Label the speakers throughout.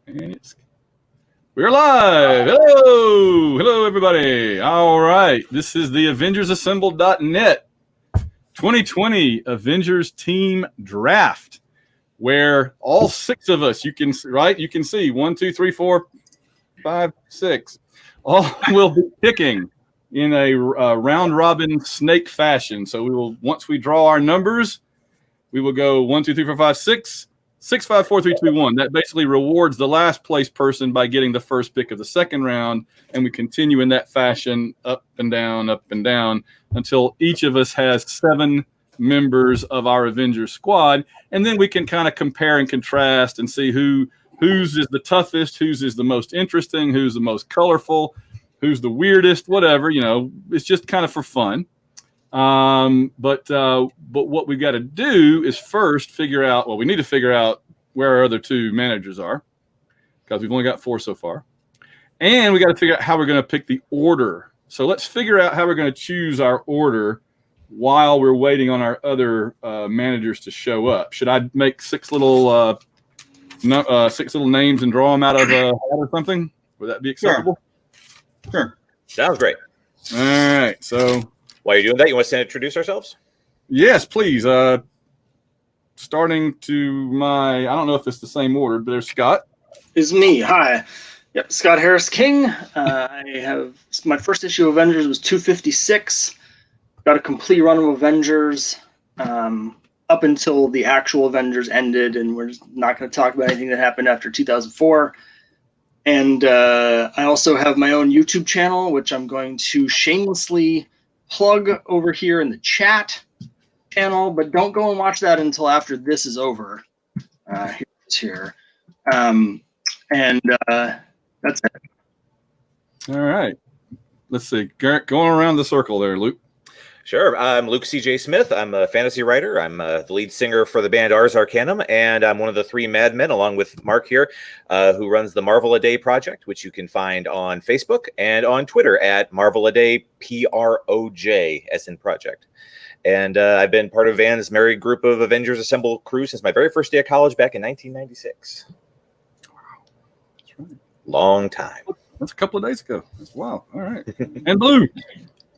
Speaker 1: And we're live. Hello, everybody. All right, this is the AvengersAssembled.net 2020 Avengers Team Draft, where all six of us, you can see 1, 2, 3, 4, 5, 6, all will be picking in a round robin snake fashion. So we will, once we draw our numbers, we will go 1, 2, 3, 4, 5, 6. 6, 5, 4, 3, 2, 1. That basically rewards the last place person by getting the first pick of the second round, and we continue in that fashion up and down until each of us has 7 members of our Avengers squad, and then we can kind of compare and contrast and see whose is the toughest, whose is the most interesting, who's the most colorful, who's the weirdest, whatever. It's just kind of for fun. But what we've got to do is first figure out, we need to figure out where our other 2 managers are, because we've only got 4 so far. And we got to figure out how we're going to pick the order. So let's figure out how we're going to choose our order while we're waiting on our other managers to show up. Should I make 6 little names and draw them out of a hat or something? Would that be acceptable?
Speaker 2: Sure. Sounds great.
Speaker 1: All right. So
Speaker 2: while you're doing that, you want us to introduce ourselves?
Speaker 1: Yes, please. Starting to my, I don't know if it's the same order, but there's Scott.
Speaker 3: Is me. Hi. Yep, Scott Harris King. I have my first issue of Avengers was 256. Got a complete run of Avengers up until the actual Avengers ended, and we're just not going to talk about anything that happened after 2004. And I also have my own YouTube channel, which I'm going to shamelessly plug over here in the chat channel, but don't go and watch that until after this is over. Here. And that's it.
Speaker 1: All right. Let's see. Going around the circle there, Luke.
Speaker 2: Sure. I'm Luke C.J. Smith. I'm a fantasy writer. I'm the lead singer for the band Ars Arcanum, and I'm one of the 3 madmen, along with Mark here, who runs the Marvel A Day project, which you can find on Facebook and on Twitter at Marvel A Day, PROJ, as in project. And I've been part of Van's merry group of Avengers Assemble crew since my very first day of college back in 1996.
Speaker 1: Wow. That's right.
Speaker 2: Long time.
Speaker 1: That's a couple of days ago. Wow. All right. And Blue.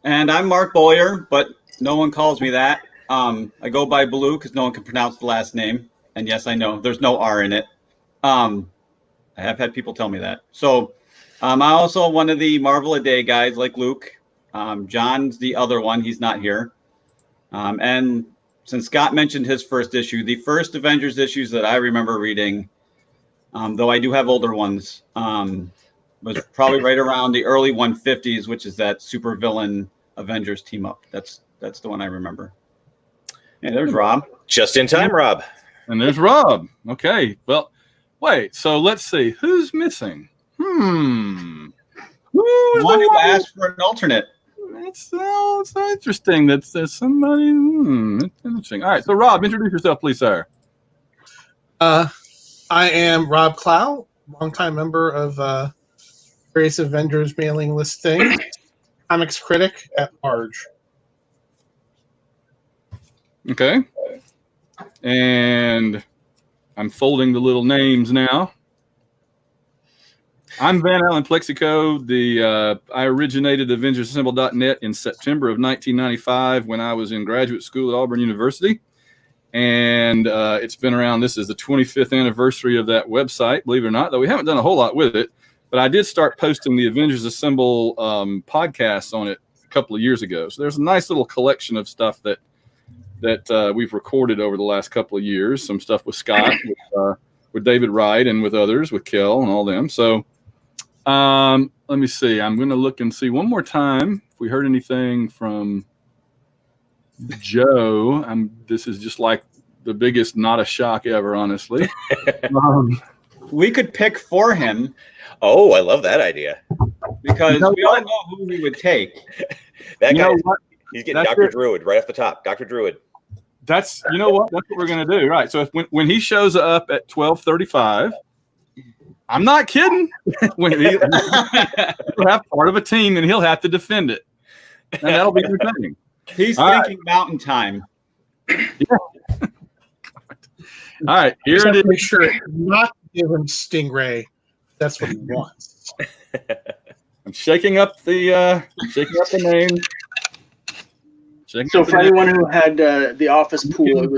Speaker 4: And I'm Mark Boyer, but no one calls me that. I go by Blue because no one can pronounce the last name. And yes, I know there's no R in it. I have had people tell me that. So I'm also one of the Marvel A Day guys like Luke. John's the other one. He's not here. And since Scott mentioned his first issue, the first Avengers issues that I remember reading, though I do have older ones, was probably right around the early 150s, which is that supervillain Avengers team up. That's the one I remember. Yeah, there's Rob.
Speaker 2: Just in time, Rob.
Speaker 1: And there's Rob. Okay. Well, wait. So let's see. Who's missing?
Speaker 4: One who asked for an alternate.
Speaker 1: It's interesting. That's somebody. It's interesting. All right. So Rob, introduce yourself, please, sir.
Speaker 5: I am Rob Clow, longtime member of various Avengers mailing list things, comics critic at large.
Speaker 1: Okay. And I'm folding the little names now. I'm Van Allen Plexico. I originated AvengersAssembled.net in September of 1995 when I was in graduate school at Auburn University. And it's been around. This is the 25th anniversary of that website, believe it or not, though we haven't done a whole lot with it. But I did start posting the Avengers Assemble podcasts on it a couple of years ago. So there's a nice little collection of stuff that we've recorded over the last couple of years. Some stuff with Scott, with David Wright, and with others, with Kel and all them. So let me see. I'm going to look and see one more time if we heard anything from Joe. This is just like the biggest not a shock ever, honestly.
Speaker 4: We could pick for him.
Speaker 2: Oh, I love that idea.
Speaker 4: Because we all know who we would take.
Speaker 2: That guy, he's getting Dr. Druid right off the top. Dr. Druid.
Speaker 1: That's, you know what? That's what we're going to do. Right. So when he shows up at 12:35, I'm not kidding. When he'll have part of a team and he'll have to defend it. And that'll be entertaining.
Speaker 4: He's thinking mountain time.
Speaker 1: Yeah. All right. Here it is.
Speaker 5: Make sure not to give him Stingray That's what he wants.
Speaker 1: I'm shaking up the name.
Speaker 3: So for anyone who had the office pool,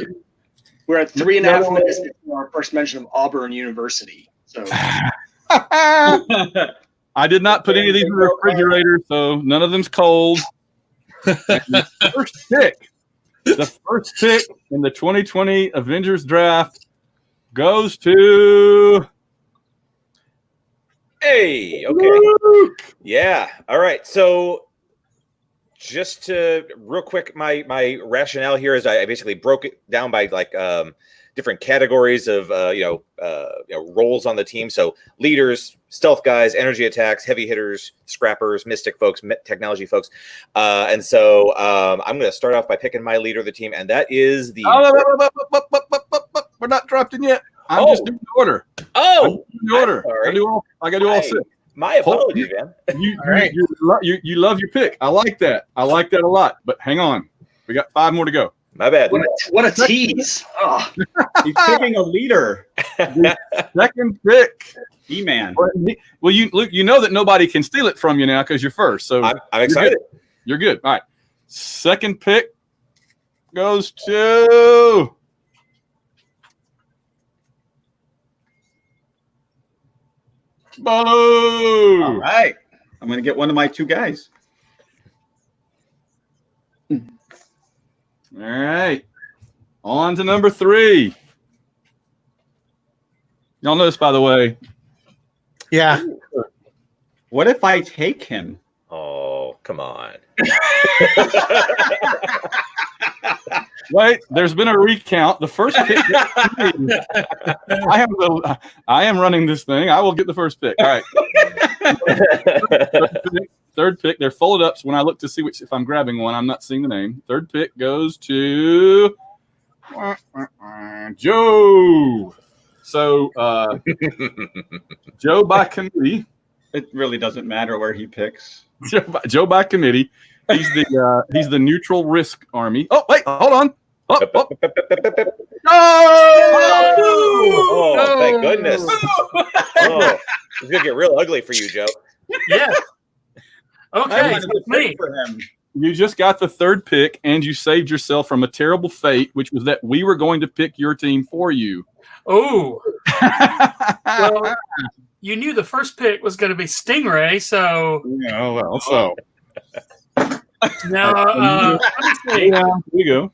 Speaker 3: we're at 3.5 minutes before our first mention of Auburn University. So
Speaker 1: I did not put any of these in the refrigerator, so none of them's cold. The first pick in the 2020 Avengers draft goes to.
Speaker 2: Hey, okay.
Speaker 1: Luke.
Speaker 2: Yeah. All right. So just to real quick, my rationale here is I basically broke it down by like different categories of roles on the team. So leaders, stealth guys, energy attacks, heavy hitters, scrappers, mystic folks, technology folks. And so I'm going to start off by picking my leader of the team, and that is the.
Speaker 1: We're not drafting yet. I'm just doing the order.
Speaker 2: Oh,
Speaker 1: the order. I got to do all six.
Speaker 2: My apologies, man.
Speaker 1: You love your pick. I like that. I like that a lot. But hang on, we got 5 more to go.
Speaker 2: My bad.
Speaker 3: What a tease! Oh.
Speaker 4: He's picking a leader.
Speaker 1: Second pick,
Speaker 4: E-Man.
Speaker 1: Well, Luke, you know that nobody can steal it from you now because you're first. So
Speaker 2: I'm excited.
Speaker 1: You're good. All right. Second pick goes to. Baloo.
Speaker 4: All right. I'm going to get one of my 2 guys.
Speaker 1: All right. On to number 3. Y'all know this, by the way.
Speaker 5: Yeah.
Speaker 4: What if I take him?
Speaker 2: Oh, come on.
Speaker 1: Wait, there's been a recount. The first pick. I am running this thing. I will get the first pick. All right. Third pick. They're folded up. So when I look to see if I'm grabbing one, I'm not seeing the name. Third pick goes to Joe. So Joe by committee.
Speaker 4: It really doesn't matter where he picks.
Speaker 1: Joe by committee. He's the neutral risk army. Oh wait, hold on. Oh,
Speaker 2: Thank goodness. Oh, it's gonna get real ugly for you, Joe.
Speaker 6: Yeah. Okay, it's me.
Speaker 4: For him.
Speaker 1: You just got the third pick, and you saved yourself from a terrible fate, which was that we were going to pick your team for you.
Speaker 6: Oh. Well, you knew the first pick was going to be Stingray, so.
Speaker 1: Yeah, well, so.
Speaker 6: Now, let me see.
Speaker 1: Yeah, here you go.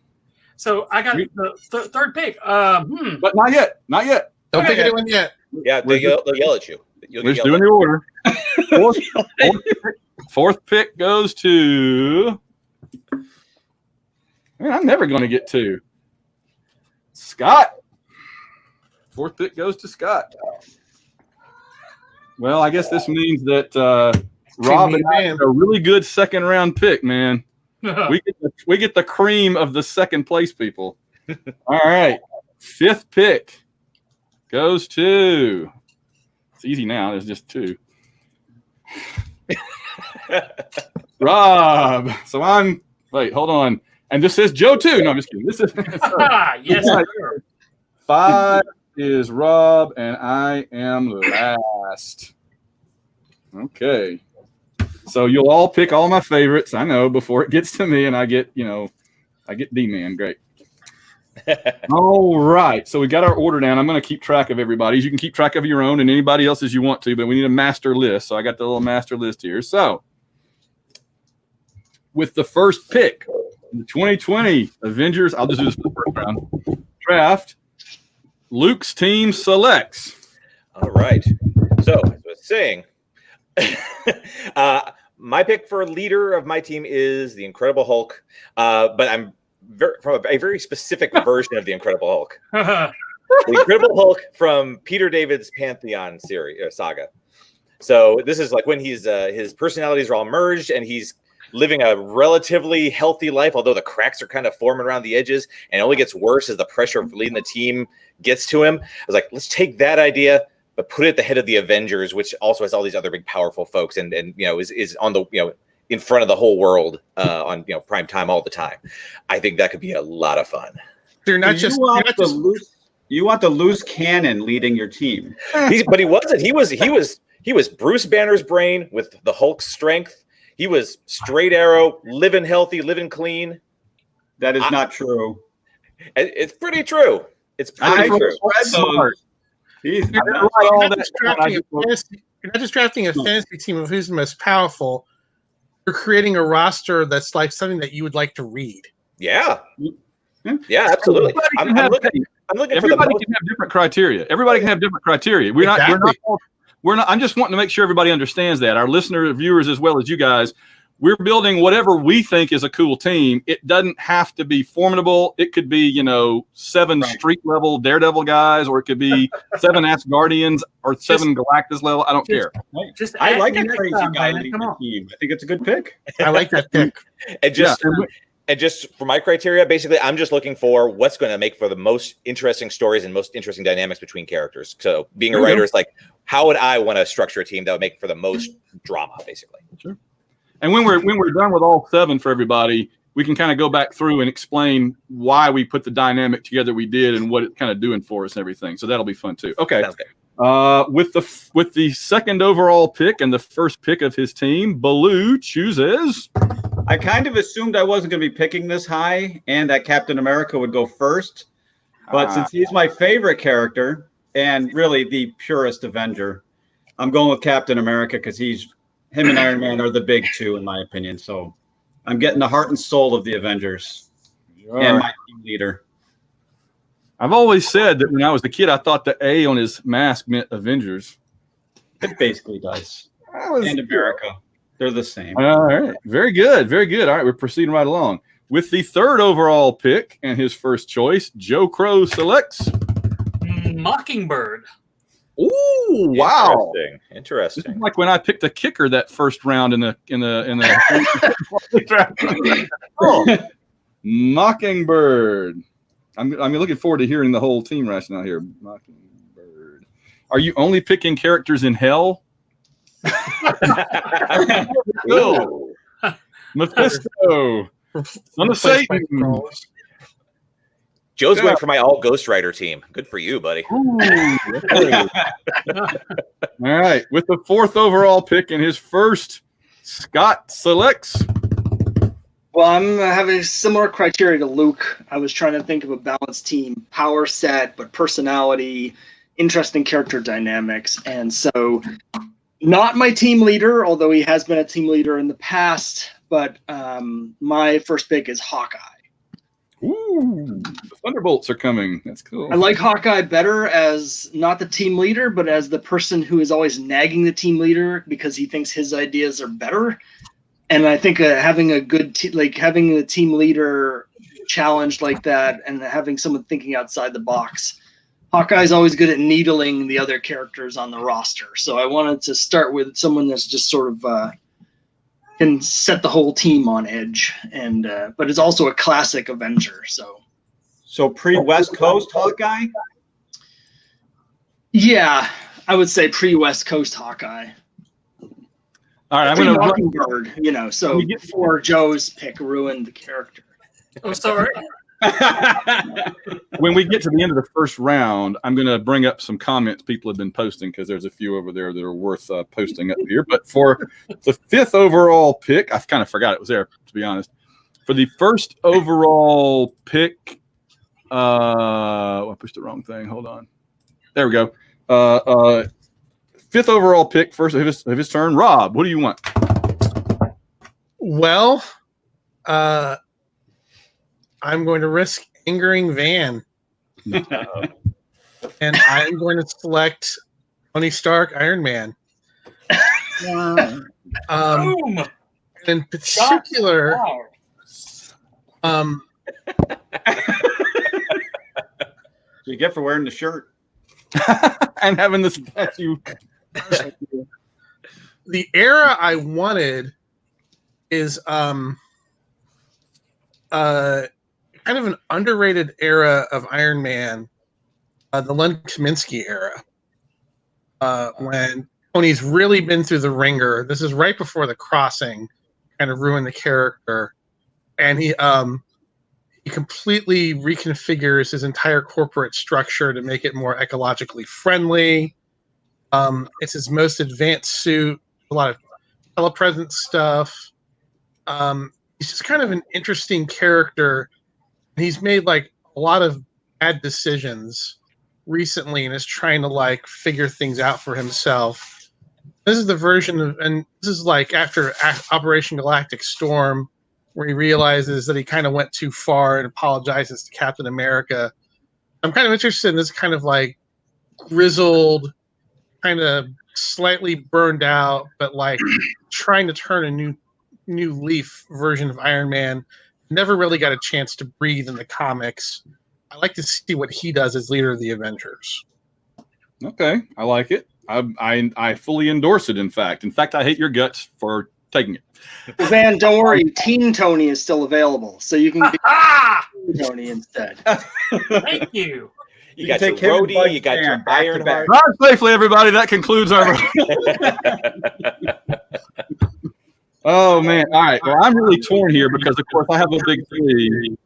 Speaker 6: So I got the third pick.
Speaker 1: But not yet. Not yet.
Speaker 5: Don't pick anyone yet.
Speaker 2: Yeah, they'll yell at you.
Speaker 1: We're just doing the order. Fourth pick goes to. Man, I'm never going to get 2. Scott. Fourth pick goes to Scott. Well, I guess this means that Rob and I have a really good second round pick, man. We get the cream of the second place people. All right. Fifth pick goes to. It's easy now. There's just 2. Rob. So wait, hold on. And this is Joe too. No, I'm just kidding. This is
Speaker 6: yes, sir.
Speaker 1: 5 is Rob, and I am last. Okay. So you'll all pick all my favorites, I know, before it gets to me, and I get D-Man. Great. All right. So we got our order down. I'm going to keep track of everybody's. You can keep track of your own and anybody else's you want to, but we need a master list. So I got the little master list here. So with the first pick, the 2020 Avengers, I'll just do this for the first round, draft, Luke's team selects.
Speaker 2: All right. So as I was saying, my pick for leader of my team is the Incredible Hulk, but I'm from a very specific version of the Incredible Hulk. The Incredible Hulk from Peter David's Pantheon series saga. So this is like when he's his personalities are all merged and he's living a relatively healthy life, although the cracks are kind of forming around the edges, and it only gets worse as the pressure of leading the team gets to him. I was like, let's take that idea, but put it at the head of the Avengers, which also has all these other big, powerful folks, and is on the in front of the whole world on prime time all the time. I think that could be a lot of fun.
Speaker 5: You're not just
Speaker 4: You want the loose cannon leading your team.
Speaker 2: But he wasn't. He was Bruce Banner's brain with the Hulk's strength. He was straight arrow, living healthy, living clean.
Speaker 4: That is not true.
Speaker 2: It's pretty true. It's pretty true.
Speaker 5: You're not just drafting a fantasy team of who's the most powerful. You're creating a roster that's like something that you would like to read.
Speaker 2: Yeah. Yeah, absolutely. I'm looking
Speaker 1: Everybody can have different criteria. Everybody can have different criteria. We're not. I'm just wanting to make sure everybody understands that. Our listener, viewers, as well as you guys, we're building whatever we think is a cool team. It doesn't have to be formidable. It could be, 7 street level Daredevil guys, or it could be 7 Asgardians or 7 Galactus level. I don't care.
Speaker 4: I like a crazy guy leading the team. I think it's a good pick.
Speaker 5: I like that pick.
Speaker 2: And just for my criteria, basically, I'm just looking for what's going to make for the most interesting stories and most interesting dynamics between characters. So being a writer is like, how would I want to structure a team that would make for the most drama, basically?
Speaker 1: Sure. And when we're done with all 7 for everybody, we can kind of go back through and explain why we put the dynamic together we did and what it's kind of doing for us and everything. So that'll be fun too. Okay. With the second overall pick and the first pick of his team, Baloo chooses.
Speaker 4: I kind of assumed I wasn't going to be picking this high and that Captain America would go first. But since he's my favorite character and really the purest Avenger, I'm going with Captain America because him and Iron Man are the big two, in my opinion. So I'm getting the heart and soul of the Avengers and my team leader.
Speaker 1: I've always said that when I was a kid, I thought the A on his mask meant Avengers.
Speaker 4: It basically does. And America. They're the same.
Speaker 1: All right. Very good. Very good. All right. We're proceeding right along. With the third overall pick and his first choice, Joe Crow selects
Speaker 6: Mockingbird.
Speaker 1: Ooh, wow.
Speaker 2: Interesting.
Speaker 1: This is like when I picked a kicker that first round in the Mockingbird. I'm looking forward to hearing the whole team rationale here. Mockingbird. Are you only picking characters in hell?
Speaker 2: No.
Speaker 1: Mephisto. Son of Satan.
Speaker 2: Joe's going for my all Ghost Rider team. Good for you, buddy.
Speaker 1: All right. With the fourth overall pick and his first, Scott selects.
Speaker 3: Well, I'm having similar criteria to Luke. I was trying to think of a balanced team, power set, but personality, interesting character dynamics. And so not my team leader, although he has been a team leader in the past, but my first pick is Hawkeye.
Speaker 1: Ooh, the Thunderbolts are coming. That's cool.
Speaker 3: I like Hawkeye better as not the team leader, but as the person who is always nagging the team leader because he thinks his ideas are better. And I think having a good having the team leader challenged like that and having someone thinking outside the box. Hawkeye's always good at needling the other characters on the roster. So I wanted to start with someone that's just sort of can set the whole team on edge, and but it's also a classic Avenger. So
Speaker 4: pre-West Coast Hawkeye?
Speaker 3: Yeah, I would say pre-West Coast Hawkeye.
Speaker 1: All right, I'm going to
Speaker 3: Mockingbird, so before Joe's pick ruined the character.
Speaker 6: I'm sorry.
Speaker 1: When we get to the end of the first round, I'm going to bring up some comments people have been posting because there's a few over there that are worth posting up here. But for the fifth overall pick, I kind of forgot it was there, to be honest. For the first overall pick, I pushed the wrong thing. Hold on. There we go. Fifth overall pick, first of his turn. Rob, what do you want?
Speaker 5: Well, I'm going to risk angering Van. And I'm going to select Tony Stark, Iron Man.
Speaker 6: Boom!
Speaker 5: In particular,
Speaker 4: What do you get for wearing the shirt?
Speaker 1: And having the statue.
Speaker 5: The era I wanted is kind of an underrated era of Iron Man, the Len Kaminsky era, when Tony's really been through the ringer. This is right before the Crossing kind of ruined the character, and he he completely reconfigures his entire corporate structure to make it more ecologically friendly. It's his most advanced suit, a lot of telepresence stuff. He's just kind of an interesting character. He's made like a lot of bad decisions recently and is trying to like figure things out for himself. This is the version of, and this is like after Operation Galactic Storm, where he realizes that he kind of went too far and apologizes to Captain America. I'm kind of interested in this kind of like grizzled, kind of slightly burned out, but like trying to turn a new leaf version of Iron Man. Never really got a chance to breathe in the comics. I like to see what he does as leader of the Avengers.
Speaker 1: Okay, I like it. I fully endorse it. In fact, I hate your guts for taking it.
Speaker 3: Van, don't worry. Teen Tony is still available, so you can be Teen Tony instead.
Speaker 6: Thank you.
Speaker 2: You got your Rhodey, you got your Ironheart.
Speaker 1: Drive safely, everybody. That concludes our. Oh man! All right. Well, I'm really torn here because, of course, I have a big three,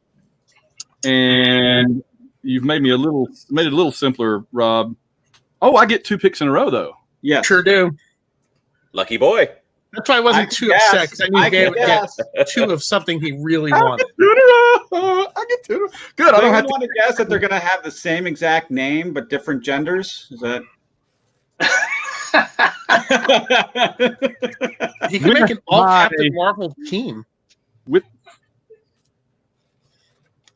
Speaker 1: and you've made it a little simpler, Rob. Oh, I get 2 picks in a row, though.
Speaker 5: Yeah, sure do.
Speaker 2: Lucky boy.
Speaker 5: That's why I wasn't too upset, because I knew Gabe would get 2 of something he really wanted.
Speaker 1: I get 2. Good. I don't have
Speaker 4: want to guess that they're going to have the same exact name but different genders. Is that?
Speaker 5: He can make an all Captain Marvel team
Speaker 1: with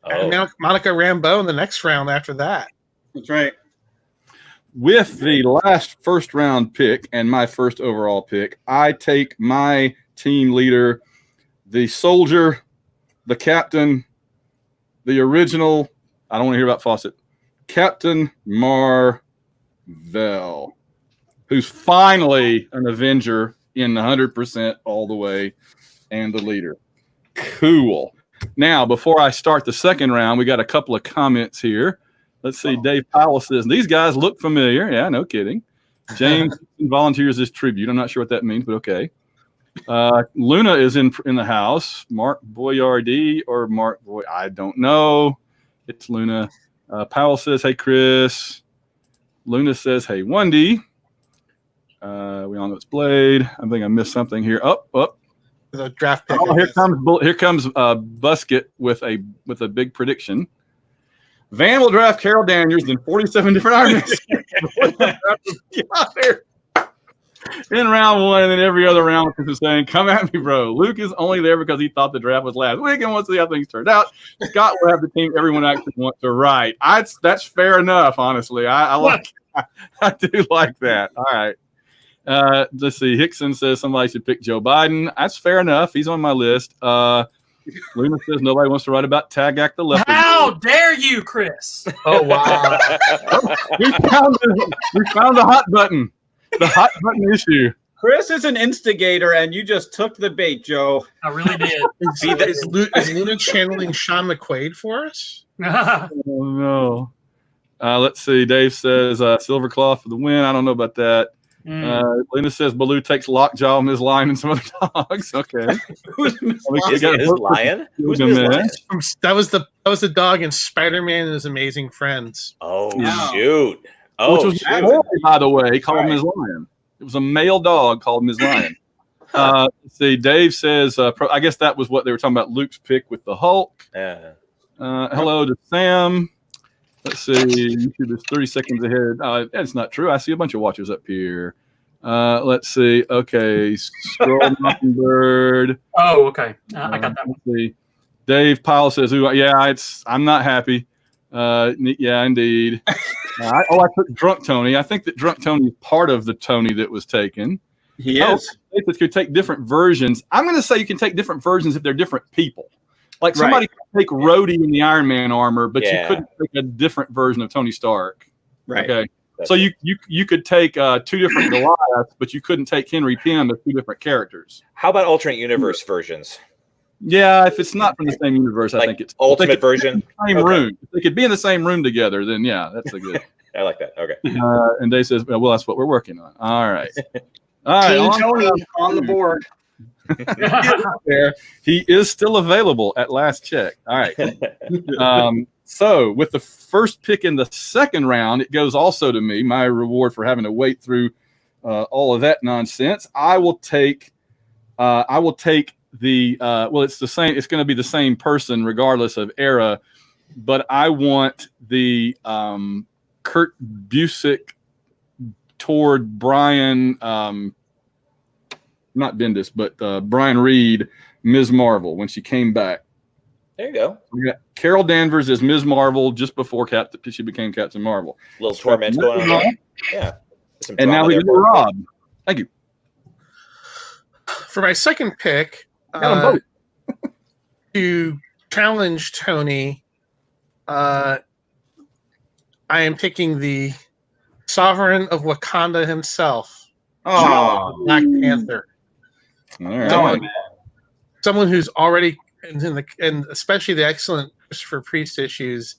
Speaker 5: Monica Rambeau in the next round after that.
Speaker 4: That's right.
Speaker 1: With the last first round pick and my first overall pick, I take my team leader, the soldier, the captain, the original. I don't want to hear about Fawcett. Captain Marvel, who's finally an Avenger in 100% all the way and the leader. Cool. Now, before I start the second round, we got a couple of comments here. Let's see. Dave Powell says, these guys look familiar. Yeah, no kidding. James volunteers as tribute. I'm not sure what that means, but okay. Luna is in the house. Mark Boyardee or Mark Boy. I don't know. It's Luna. Powell says, hey, Chris. Luna says, hey, 1D. We all know it's Blade. I think I missed something here.
Speaker 5: The draft pick.
Speaker 1: Oh, here comes Busket with a big prediction. Van will draft Carol Daniels in 47 different Iron Man. In round 1, and then every other round, is saying, "Come at me, bro." Luke is only there because he thought the draft was last week and wants to see how things turned out. Scott will have the team everyone actually wants to write. That's fair enough, honestly. I do like that. All right. Let's see. Hickson says somebody should pick Joe Biden. That's fair enough. He's on my list. Luna says nobody wants to write about Tagak the Leopard.
Speaker 6: How dare you, Chris?
Speaker 5: Oh, wow.
Speaker 1: we found the hot button. The hot button issue.
Speaker 4: Chris is an instigator, and you just took the bait, Joe.
Speaker 6: I really did.
Speaker 5: Is Luna channeling Sean McQuaid for us?
Speaker 1: Oh, no. Let's see. Dave says Silverclaw for the win. I don't know about that. Lena says Baloo takes Lockjaw, Ms. Lion, and some other dogs. Okay.
Speaker 2: Who's Ms. Lion? Who's Ms. Lion?
Speaker 5: That was the dog in Spider-Man and His Amazing Friends.
Speaker 2: Oh, shoot.
Speaker 1: Which was a boy, by the way, called Ms. Lion. It was a male dog called Ms. Lion. Let's see. Dave says, I guess that was what they were talking about, Luke's pick with the Hulk. Hello to Sam. Let's see. YouTube is 30 seconds ahead. That's not true. I see a bunch of watchers up here. Let's see. Okay. Scroll Mockingbird.
Speaker 6: Oh, okay. I got that one.
Speaker 1: Let's see. Dave Powell says, I'm not happy. Yeah, indeed. I took Drunk Tony. I think that Drunk Tony is part of the Tony that was taken.
Speaker 4: He is.
Speaker 1: It could take different versions. I'm going to say you can take different versions if they're different people. Like somebody could take Rhodey in the Iron Man armor, but you couldn't take a different version of Tony Stark.
Speaker 4: Right.
Speaker 1: Okay. So you could take 2 different Goliaths, but you couldn't take Henry Pym as 2 different characters.
Speaker 2: How about alternate universe versions?
Speaker 1: Yeah, if it's not from the same universe, I think it's
Speaker 2: ultimate version.
Speaker 1: Same room. If they could be in the same room together, then yeah, that's a good.
Speaker 2: I like that. Okay.
Speaker 1: And Dave says, well, that's what we're working on. All right.
Speaker 3: Team Tony on the board.
Speaker 1: There, he is still available at last check. All right. So with the first pick in the second round, it goes also to me. My reward for having to wait through all of that nonsense. I will take the well, it's the same. It's going to be the same person regardless of era, but I want the Kurt Busiek toward Brian. Not Bendis, but Brian Reed, Ms. Marvel, when she came back.
Speaker 2: There you go.
Speaker 1: We got Carol Danvers as Ms. Marvel just before she became Captain Marvel.
Speaker 2: A little torment going on there. Yeah.
Speaker 1: And now we get Rob. Thank you.
Speaker 5: For my second pick,
Speaker 1: Got them both.
Speaker 5: to challenge Tony, I am picking the Sovereign of Wakanda himself, Black Panther.
Speaker 1: All right.
Speaker 5: Someone who's already and especially the excellent Christopher Priest issues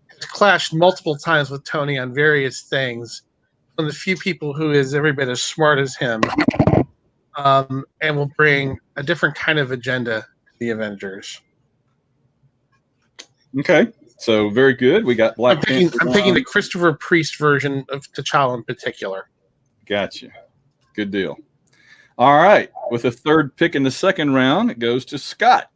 Speaker 5: has clashed multiple times with Tony on various things. One of the few people who is every bit as smart as him, and will bring a different kind of agenda to the Avengers.
Speaker 1: Okay, so very good. We got Black Panther.
Speaker 5: I'm picking the Christopher Priest version of T'Challa in particular.
Speaker 1: Gotcha. Good deal. All right. With the third pick in the second round, it goes to Scott.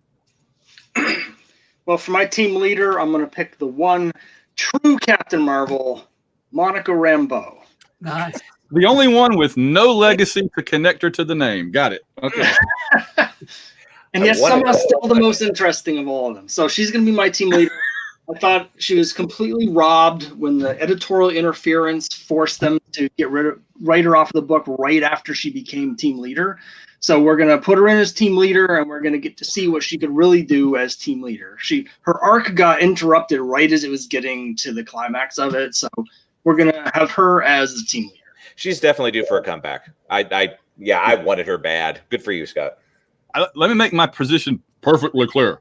Speaker 3: Well, for my team leader, I'm going to pick the one true Captain Marvel, Monica Rambeau.
Speaker 6: Nice.
Speaker 1: The only one with no legacy to connect her to the name. Got it. Okay.
Speaker 3: And yet somehow still the most interesting of all of them. So she's going to be my team leader. I thought she was completely robbed when the editorial interference forced them to write her off of the book right after she became team leader. So we're going to put her in as team leader, and we're going to get to see what she could really do as team leader. Her arc got interrupted right as it was getting to the climax of it. So we're going to have her as the team leader.
Speaker 2: She's definitely due for a comeback. I wanted her bad. Good for you, Scott.
Speaker 1: Let me make my position perfectly clear.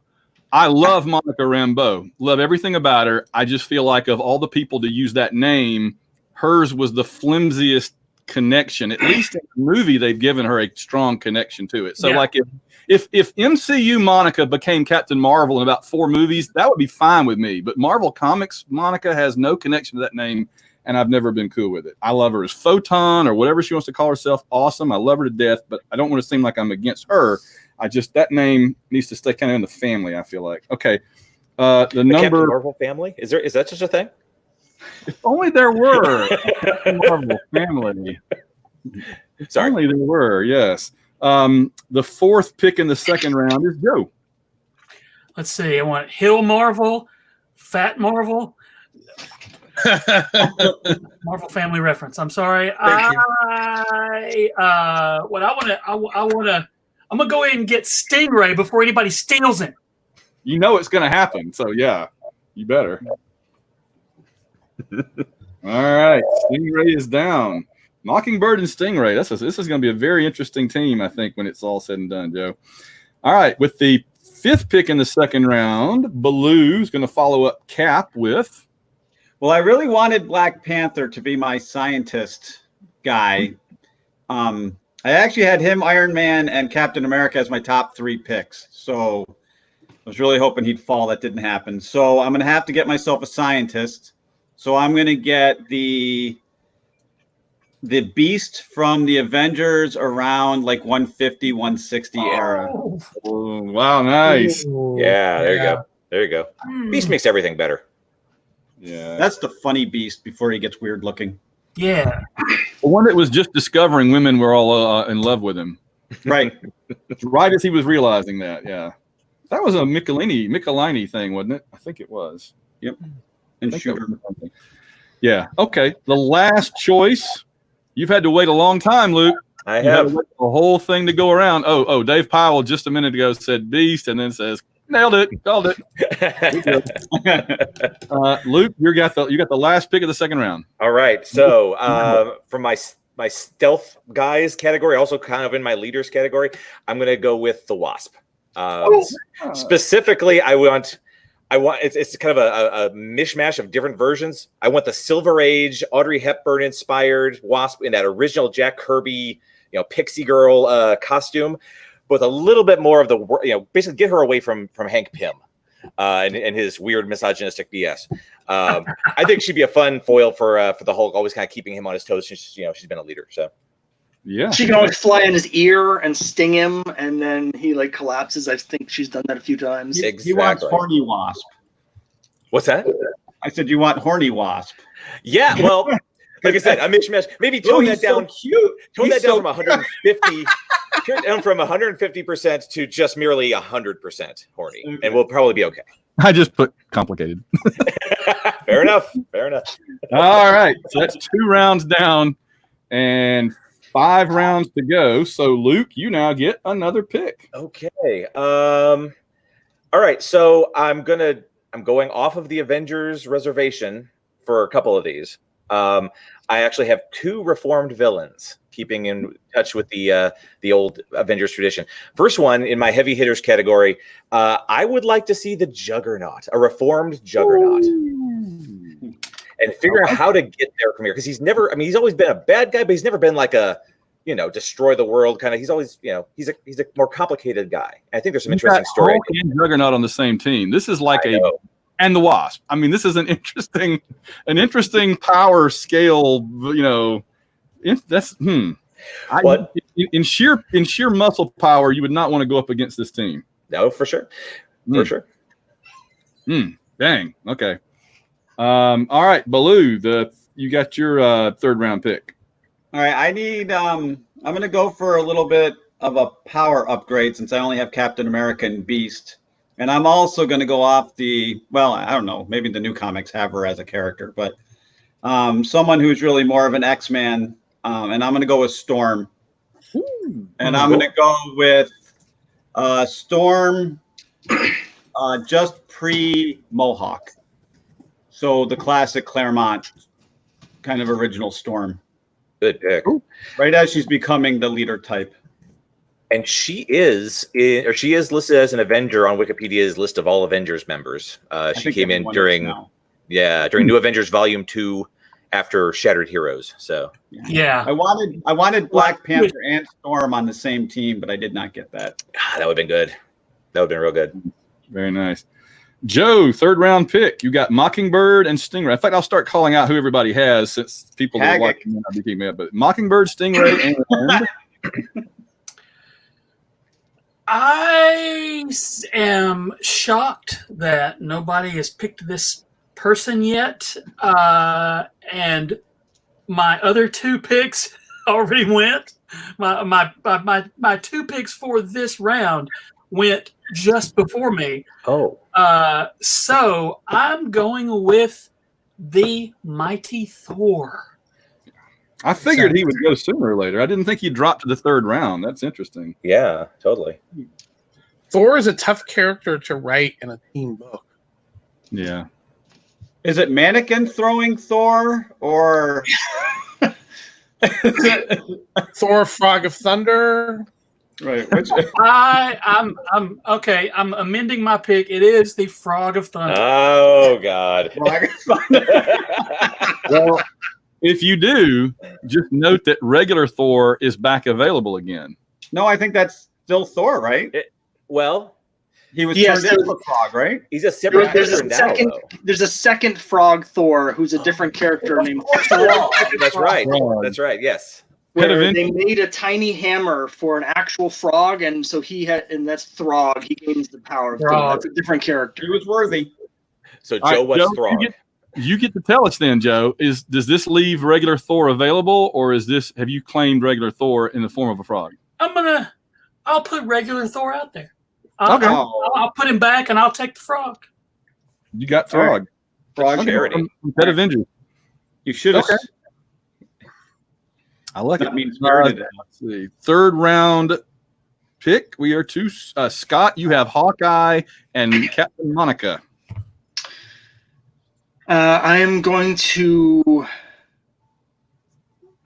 Speaker 1: I love Monica Rambeau. Love everything about her. I just feel like of all the people to use that name, hers was the flimsiest connection. At least in the movie, they've given her a strong connection to it. So, like, if MCU Monica became Captain Marvel in about 4 movies, that would be fine with me. But Marvel Comics Monica has no connection to that name, and I've never been cool with it. I love her as Photon or whatever she wants to call herself. Awesome. I love her to death, but I don't want to seem like I'm against her. That name needs to stay kind of in the family, I feel like. Okay. The number
Speaker 2: Captain Marvel family? Is that such a thing?
Speaker 1: If only there were a Marvel family.
Speaker 2: Sorry.
Speaker 1: Only there were, yes. The fourth pick in the second round is Joe.
Speaker 6: Let's see. I want Hill Marvel, Fat Marvel. Marvel family reference. I'm sorry. I'm gonna go ahead and get Stingray before anybody steals him.
Speaker 1: You know it's gonna happen, so yeah, you better. All right, Stingray is down. Mockingbird and Stingray. This is gonna be a very interesting team, I think, when it's all said and done, Joe. All right, with the fifth pick in the second round, Baloo's gonna follow up Cap with.
Speaker 4: Well, I really wanted Black Panther to be my scientist guy. I actually had him, Iron Man, and Captain America as my top 3 picks. So I was really hoping he'd fall. That didn't happen. So I'm going to have to get myself a scientist. So I'm going to get the Beast from the Avengers around like 150, 160 era.
Speaker 1: Oh, wow, nice.
Speaker 2: Yeah, there you go. There you go. Beast makes everything better.
Speaker 1: Yeah,
Speaker 4: That's the funny Beast before he gets weird looking.
Speaker 6: Yeah.
Speaker 1: the one that was just discovering women were all in love with him.
Speaker 4: Right.
Speaker 1: Right as he was realizing that, yeah. That was a Michelini thing, wasn't it? I think it was.
Speaker 4: Yep. And Shooter.
Speaker 1: Yeah. Okay. The last choice. You've had to wait a long time, Luke.
Speaker 2: I
Speaker 1: You had
Speaker 2: have.
Speaker 1: to wait the whole thing to go around. Oh, Dave Powell just a minute ago said Beast and then says, nailed it, called it. Luke, you got the last pick of the second round.
Speaker 2: All right. So from my stealth guys category, also kind of in my leaders category, I'm going to go with the Wasp. Specifically, I want it's kind of a mishmash of different versions. I want the Silver Age, Audrey Hepburn inspired Wasp in that original Jack Kirby, Pixie Girl costume. with a little bit more of the, basically get her away from Hank Pym and his weird misogynistic BS. I think she'd be a fun foil for the Hulk, always kind of keeping him on his toes since she's been a leader. So
Speaker 1: Yeah.
Speaker 3: She can always fly in his ear and sting him, and then he like collapses. I think she's done that a few times.
Speaker 2: Exactly.
Speaker 4: He wants Horny Wasp.
Speaker 2: What's that?
Speaker 4: I said you want Horny Wasp.
Speaker 2: Yeah, well, like I said, I mentioned maybe tone that down.
Speaker 4: So cute.
Speaker 2: Tone
Speaker 4: He's
Speaker 2: that down
Speaker 4: so
Speaker 2: from 150, down from 150% to just merely 100% horny,
Speaker 4: Okay.
Speaker 2: and we'll probably be okay.
Speaker 1: I just put complicated.
Speaker 2: Fair enough. Fair enough.
Speaker 1: All right. So that's 2 rounds down and 5 rounds to go. So Luke, you now get another pick.
Speaker 2: Okay. All right. So I'm going off of the Avengers reservation for a couple of these. I actually have 2 reformed villains, keeping in touch with the old Avengers tradition. First one in my heavy hitters category, I would like to see the Juggernaut, a reformed Juggernaut, and figure out how to get there from here. Because he's always been a bad guy, but he's never been like a, destroy the world kind of. He's always, he's a more complicated guy. And I think there's some interesting story.
Speaker 1: Hulk and Juggernaut on the same team. This is like and the Wasp. I mean, this is an interesting power scale. That's in sheer muscle power, you would not want to go up against this team.
Speaker 2: No, for sure, for sure.
Speaker 1: Dang. Okay. All right, Baloo. You got your 3rd round pick.
Speaker 4: All right, I need. I'm going to go for a little bit of a power upgrade since I only have Captain America and Beast. And I'm also going to go off I don't know, maybe the new comics have her as a character, but someone who's really more of an X-Man, and I'm going to go with Storm. And I'm going to go with Storm just pre-Mohawk. So the classic Claremont kind of original Storm.
Speaker 2: Good pick.
Speaker 4: Right as she's becoming the leader type.
Speaker 2: And she is listed as an Avenger on Wikipedia's list of all Avengers members. She came in during New Avengers Volume 2 after Shattered Heroes. So
Speaker 6: Yeah.
Speaker 4: I wanted Black Panther and Storm on the same team, but I did not get that.
Speaker 2: That would have been good. That would have been real good.
Speaker 1: Very nice. Joe, 3rd round pick. You got Mockingbird and Stingray. In fact, I'll start calling out who everybody has since people that are watching may not be keeping up. But Mockingbird, Stingray, and
Speaker 6: I am shocked that nobody has picked this person yet, and my other 2 picks already went. My 2 picks for this round went just before me.
Speaker 2: Oh,
Speaker 6: so I'm going with the Mighty Thor.
Speaker 1: I figured he would go sooner or later. I didn't think he'd drop to the 3rd round. That's interesting.
Speaker 2: yeah, totally.
Speaker 5: Thor is a tough character to write in a team book.
Speaker 1: Yeah.
Speaker 4: Is it mannequin throwing Thor or
Speaker 5: Thor, Frog of Thunder?
Speaker 4: right?
Speaker 6: I'm okay. I'm amending my pick. It is the Frog of Thunder.
Speaker 2: Oh God.
Speaker 1: Well, if you do, just note that regular Thor is back available again.
Speaker 4: No, I think that's still Thor, right?
Speaker 2: He was
Speaker 4: turned into a frog, right?
Speaker 2: He's a separate
Speaker 3: There's
Speaker 2: character
Speaker 3: a
Speaker 2: now.
Speaker 3: second. There's a second frog Thor who's a different character named Thor.
Speaker 2: That's right. That's right. Yes.
Speaker 3: Where they made a tiny hammer for an actual frog, and so and that's Throg. He gains the power of Thor. It's a different character.
Speaker 4: He was worthy.
Speaker 2: So Joe, what's
Speaker 1: Joe,
Speaker 2: Throg?
Speaker 1: You get to tell us then, Joe. Does this leave regular Thor available, or have you claimed regular Thor in the form of a frog?
Speaker 6: I'll put regular Thor out there.
Speaker 1: Okay.
Speaker 6: I'll put him back, and I'll take the frog.
Speaker 1: You got Throg.
Speaker 2: Frog charity.
Speaker 1: That Avenger.
Speaker 4: You should have.
Speaker 1: Okay. I like it.
Speaker 4: That means let's
Speaker 1: see. 3rd round pick. We are to Scott. You have Hawkeye and Captain Monica.
Speaker 3: I'm going to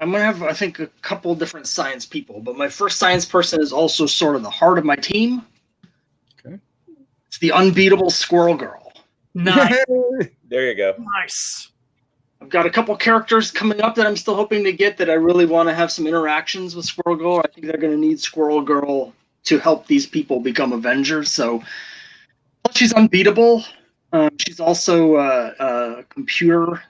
Speaker 3: have, I think, a couple different science people, but my first science person is also sort of the heart of my team.
Speaker 1: Okay.
Speaker 3: It's the unbeatable Squirrel Girl.
Speaker 6: Nice.
Speaker 2: There you go.
Speaker 6: Nice.
Speaker 3: I've got a couple characters coming up that I'm still hoping to get that I really want to have some interactions with Squirrel Girl. I think they're going to need Squirrel Girl to help these people become Avengers. So she's unbeatable. She's also a computer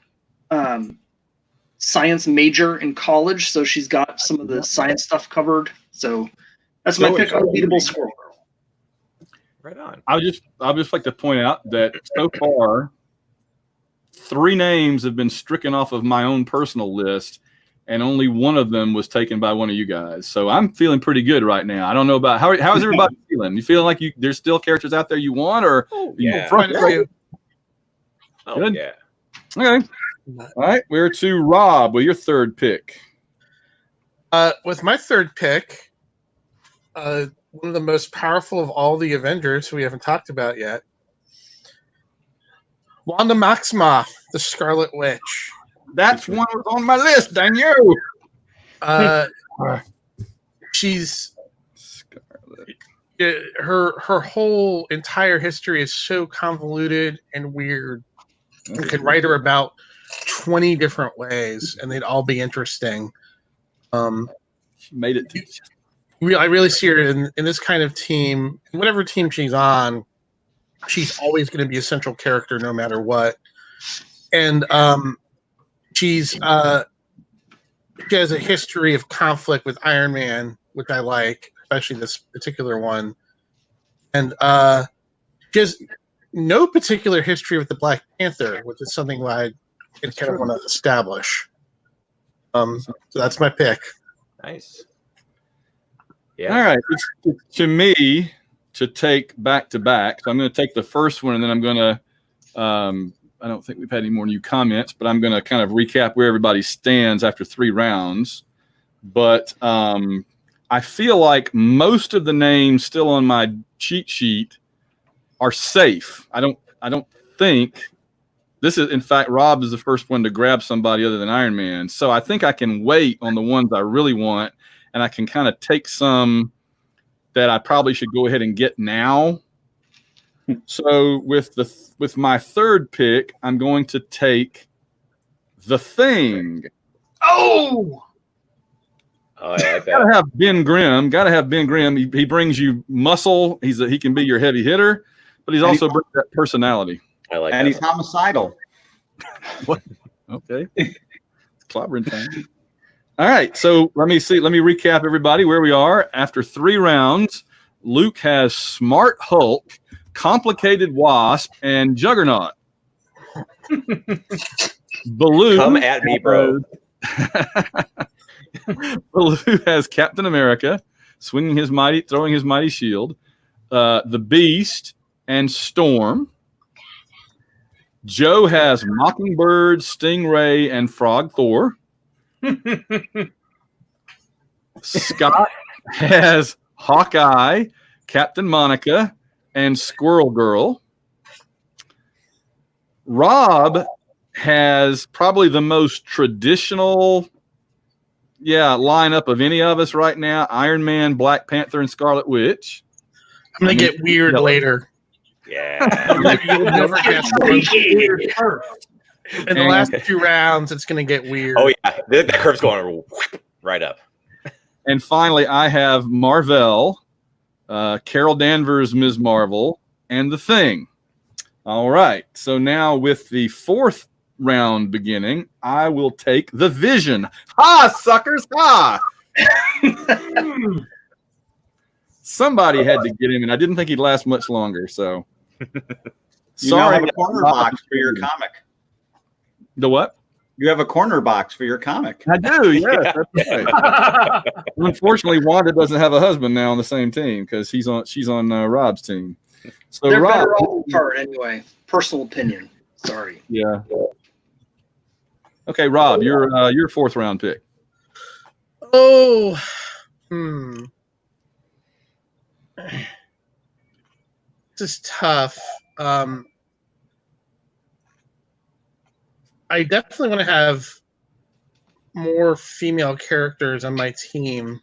Speaker 3: science major in college, so she's got some of the science stuff covered. So that's my pick, unbeatable Squirrel Girl.
Speaker 2: Right on.
Speaker 1: I'll just like to point out that so far, 3 names have been stricken off of my own personal list, and only one of them was taken by one of you guys. So I'm feeling pretty good right now. I don't know about how is everybody feeling? You feeling like there's still characters out there you want, or
Speaker 2: Yeah.
Speaker 5: Front for you.
Speaker 2: Oh,
Speaker 1: Good.
Speaker 2: yeah.
Speaker 1: okay? All right, we're to Rob with your third pick.
Speaker 5: With my third pick, one of the most powerful of all the Avengers who we haven't talked about yet, Wanda Maximoff, the Scarlet Witch.
Speaker 1: That's one was on my list, Daniel.
Speaker 5: She's
Speaker 1: Scarlet.
Speaker 5: her whole entire history is so convoluted and weird. You could write her about 20 different ways, and they'd all be interesting.
Speaker 1: She made it.
Speaker 5: I really see her in this kind of team. Whatever team she's on, she's always going to be a central character no matter what. And she has a history of conflict with Iron Man, which I like, especially this particular one. And she has no particular history with the Black Panther, which is something I kind of want to establish. So that's my pick.
Speaker 2: Nice. Yeah.
Speaker 1: All right, it's to me to take back to back. So I'm going to take the first one, and then I'm going to. I don't think we've had any more new comments, but I'm going to kind of recap where everybody stands after 3 rounds. But I feel like most of the names still on my cheat sheet are safe. I don't think this is. In fact, Rob is the first one to grab somebody other than Iron Man. So I think I can wait on the ones I really want, and I can kind of take some that I probably should go ahead and get now. So with my third pick, I'm going to take The Thing.
Speaker 6: Oh,
Speaker 2: Oh, I like that.
Speaker 1: Gotta have Ben Grimm. He brings you muscle. He can be your heavy hitter, but he's also brings that personality.
Speaker 2: I like
Speaker 4: And
Speaker 2: that.
Speaker 4: he's homicidal.
Speaker 1: What? Okay. It's clobbering time. All right. So let me recap everybody where we are. After 3 rounds, Luke has Smart Hulk, Complicated Wasp, and Juggernaut. Baloo.
Speaker 2: Come at me, bro.
Speaker 1: Baloo has Captain America, throwing his mighty shield, the Beast, and Storm. Joe has Mockingbird, Stingray, and Frog Thor. Scott has Hawkeye, Captain Monica, and Squirrel Girl. Rob has probably the most traditional lineup of any of us right now: Iron Man, Black Panther, and Scarlet Witch.
Speaker 5: I'm going to get weird later.
Speaker 2: Yeah.
Speaker 5: You'll never guess. In the last 2 rounds, it's going to get weird.
Speaker 2: Oh, yeah. That curve's going right up.
Speaker 1: And finally, I have Marvel, Carol Danvers, Ms. Marvel, and The Thing. All right. So now with the 4th round beginning, I will take The Vision. Ha, suckers! Ha! Somebody had to get him, and I didn't think he'd last much longer. So,
Speaker 4: You now have a corner box for your comic.
Speaker 1: The what?
Speaker 4: You have a corner box for your comic.
Speaker 1: I do. Yes, that's right. Unfortunately, Wanda doesn't have a husband now on the same team because she's on Rob's team. So
Speaker 3: They're
Speaker 1: Rob,
Speaker 3: better off apart anyway. Personal opinion. Sorry.
Speaker 1: yeah. Okay, Rob, your 4th round pick.
Speaker 5: Oh, This is tough. I definitely want to have more female characters on my team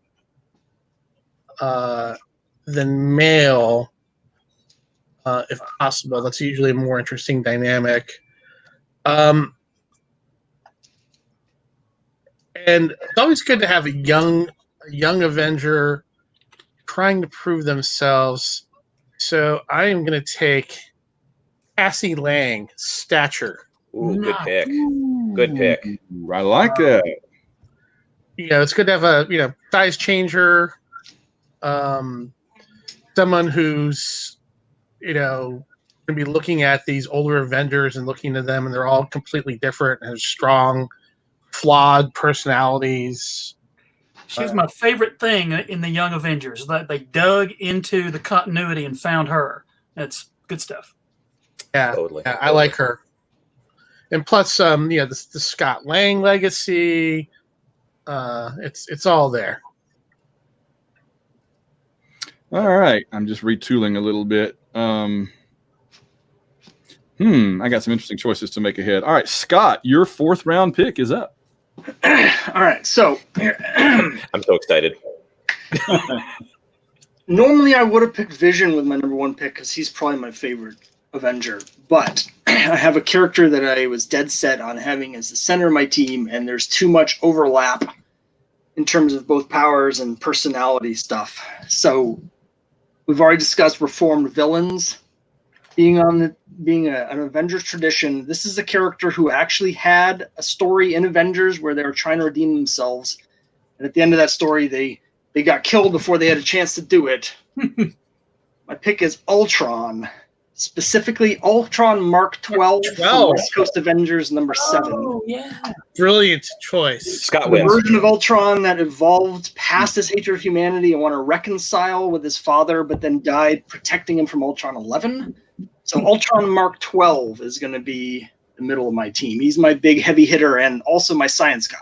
Speaker 5: than male, if possible. That's usually a more interesting dynamic. And it's always good to have a young Avenger trying to prove themselves. So I am going to take Cassie Lang, Stature.
Speaker 2: Ooh, good
Speaker 6: Nice.
Speaker 2: pick. Good pick.
Speaker 1: Ooh, I like that.
Speaker 5: It's good to have a size changer, someone who's going to be looking at these older Avengers and looking at them, and they're all completely different and have strong, flawed personalities.
Speaker 6: She's my favorite thing in the Young Avengers. That they dug into the continuity and found her. That's good stuff.
Speaker 5: Yeah,
Speaker 2: Totally.
Speaker 5: I like her. And plus, the Scott Lang legacy. It's all there.
Speaker 1: All right. I'm just retooling a little bit. I got some interesting choices to make ahead. All right, Scott, your 4th round pick is up.
Speaker 3: All right, so
Speaker 2: I'm so excited.
Speaker 3: normally I would have picked Vision with my number 1 pick because he's probably my favorite Avenger, but I have a character that I was dead set on having as the center of my team, and there's too much overlap in terms of both powers and personality stuff. So we've already discussed reformed villains being an Avengers tradition. This is a character who actually had a story in Avengers where they were trying to redeem themselves, and at the end of that story, they got killed before they had a chance to do it. My pick is Ultron, specifically Ultron Mark 12 from West Coast Avengers number 7.
Speaker 6: Oh, yeah.
Speaker 5: Brilliant choice.
Speaker 2: Scott
Speaker 3: The
Speaker 2: wins.
Speaker 3: version of Ultron that evolved past his hatred of humanity and want to reconcile with his father, but then died protecting him from Ultron 11. So Ultron Mark 12 is going to be the middle of my team. He's my big heavy hitter and also my science guy.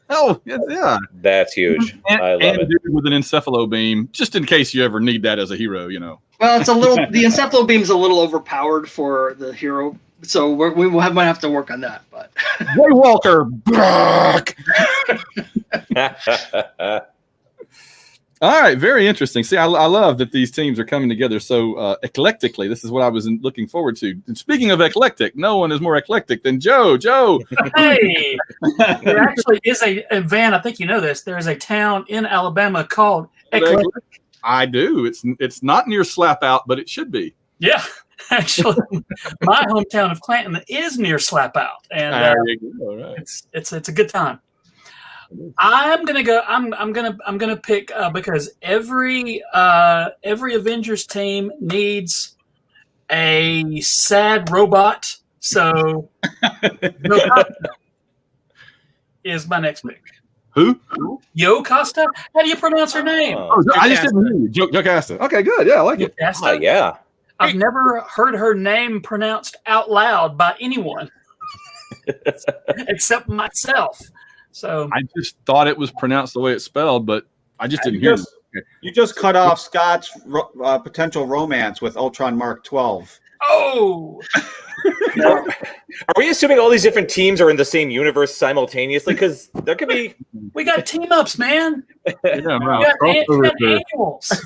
Speaker 1: Oh, yeah.
Speaker 2: That's huge. I love
Speaker 1: and
Speaker 2: it.
Speaker 1: dude with an encephalo beam, just in case you ever need that as a hero,
Speaker 3: Well, it's a little. The encephalo beam's a little overpowered for the hero, so might have to work on that. But
Speaker 1: Ray Walker, back. All right, very interesting. See, I love that these teams are coming together so eclectically. This is what I was looking forward to. And speaking of eclectic, no one is more eclectic than Joe. Joe,
Speaker 6: Hey, there actually is a Van. I think you know this. There is a town in Alabama called Eclectic.
Speaker 1: I do. It's not near Slap Out, but it should be.
Speaker 6: Yeah, actually, my hometown of Clanton is near Slap Out, and
Speaker 1: There you go. All right.
Speaker 6: it's a good time. I'm gonna go. I'm gonna pick because every Avengers team needs a sad robot. So Yo Costa is my next pick.
Speaker 1: Who?
Speaker 6: Yo Costa? How do you pronounce her name?
Speaker 1: Oh, I just didn't hear you. Joe Casta. Okay, good. Yeah, I like it.
Speaker 6: Costa?
Speaker 2: Yeah.
Speaker 6: I've never heard her name pronounced out loud by anyone except myself. So
Speaker 1: I just thought it was pronounced the way it's spelled, but I just didn't hear it.
Speaker 4: You just cut off Scott's potential romance with Ultron Mark 12.
Speaker 6: oh,
Speaker 2: Are we assuming all these different teams are in the same universe simultaneously? Because there could be.
Speaker 6: we got team ups, man.
Speaker 1: Yeah,
Speaker 6: We
Speaker 1: right.
Speaker 6: got annuals.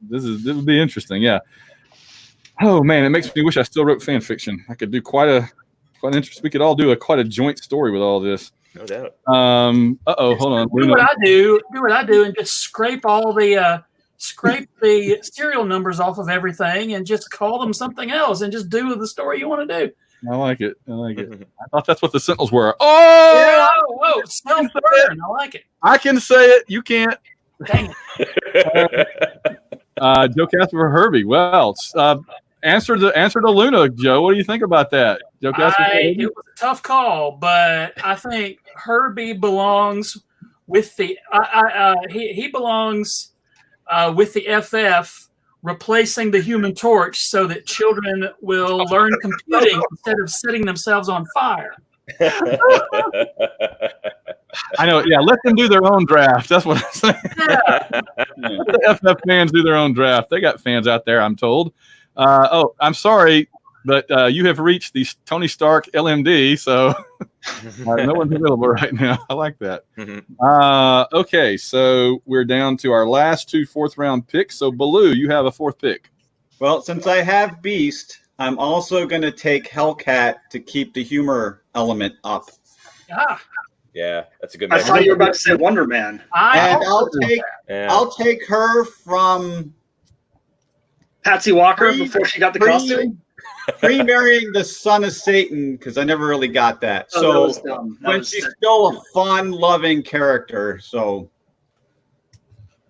Speaker 1: This would be interesting. Yeah. Oh man, it makes me wish I still wrote fan fiction. I could do quite an interest. We could all do quite a joint story with all this.
Speaker 2: No doubt.
Speaker 1: Hold on.
Speaker 6: Do what I do, and just scrape all the serial numbers off of everything, and just call them something else, and just do the story you want to do.
Speaker 1: I like it. I thought that's what the Sentinels were. Oh,
Speaker 6: Yeah, whoa, self burn. I like it.
Speaker 1: I can say it. You can't.
Speaker 6: Dang it.
Speaker 1: Joe Casper for Herbie. Well, answer to Luna, Joe. What do you think about that? Joe Casper.
Speaker 6: It was a tough call, but I think Herbie belongs with the. He belongs with the FF, replacing the Human Torch, so that children will learn computing instead of setting themselves on fire.
Speaker 1: I know. Yeah, let them do their own draft. That's what I'm saying.
Speaker 6: Yeah.
Speaker 1: Let the FF fans do their own draft. They got fans out there, I'm told. I'm sorry, but you have reached the Tony Stark LMD, so no one's available right now. I like that. Okay, so we're down to our last 2 4th-round picks. So, Baloo, you have a 4th pick.
Speaker 4: Well, since I have Beast, I'm also going to take Hellcat to keep the humor element up.
Speaker 6: Ah,
Speaker 2: Yeah, that's a good
Speaker 3: I
Speaker 2: mix.
Speaker 3: thought you were about to say Wonder Man.
Speaker 4: And
Speaker 2: Yeah.
Speaker 4: I'll take her from
Speaker 3: Patsy Walker
Speaker 4: Pre-
Speaker 3: before she got the
Speaker 4: pre-
Speaker 3: costume.
Speaker 4: pre-marrying the son of Satan, because I never really got that.
Speaker 3: Oh, that
Speaker 4: So
Speaker 3: was dumb. That
Speaker 4: when
Speaker 3: was
Speaker 4: she's
Speaker 3: sick.
Speaker 4: still a fun, loving character. So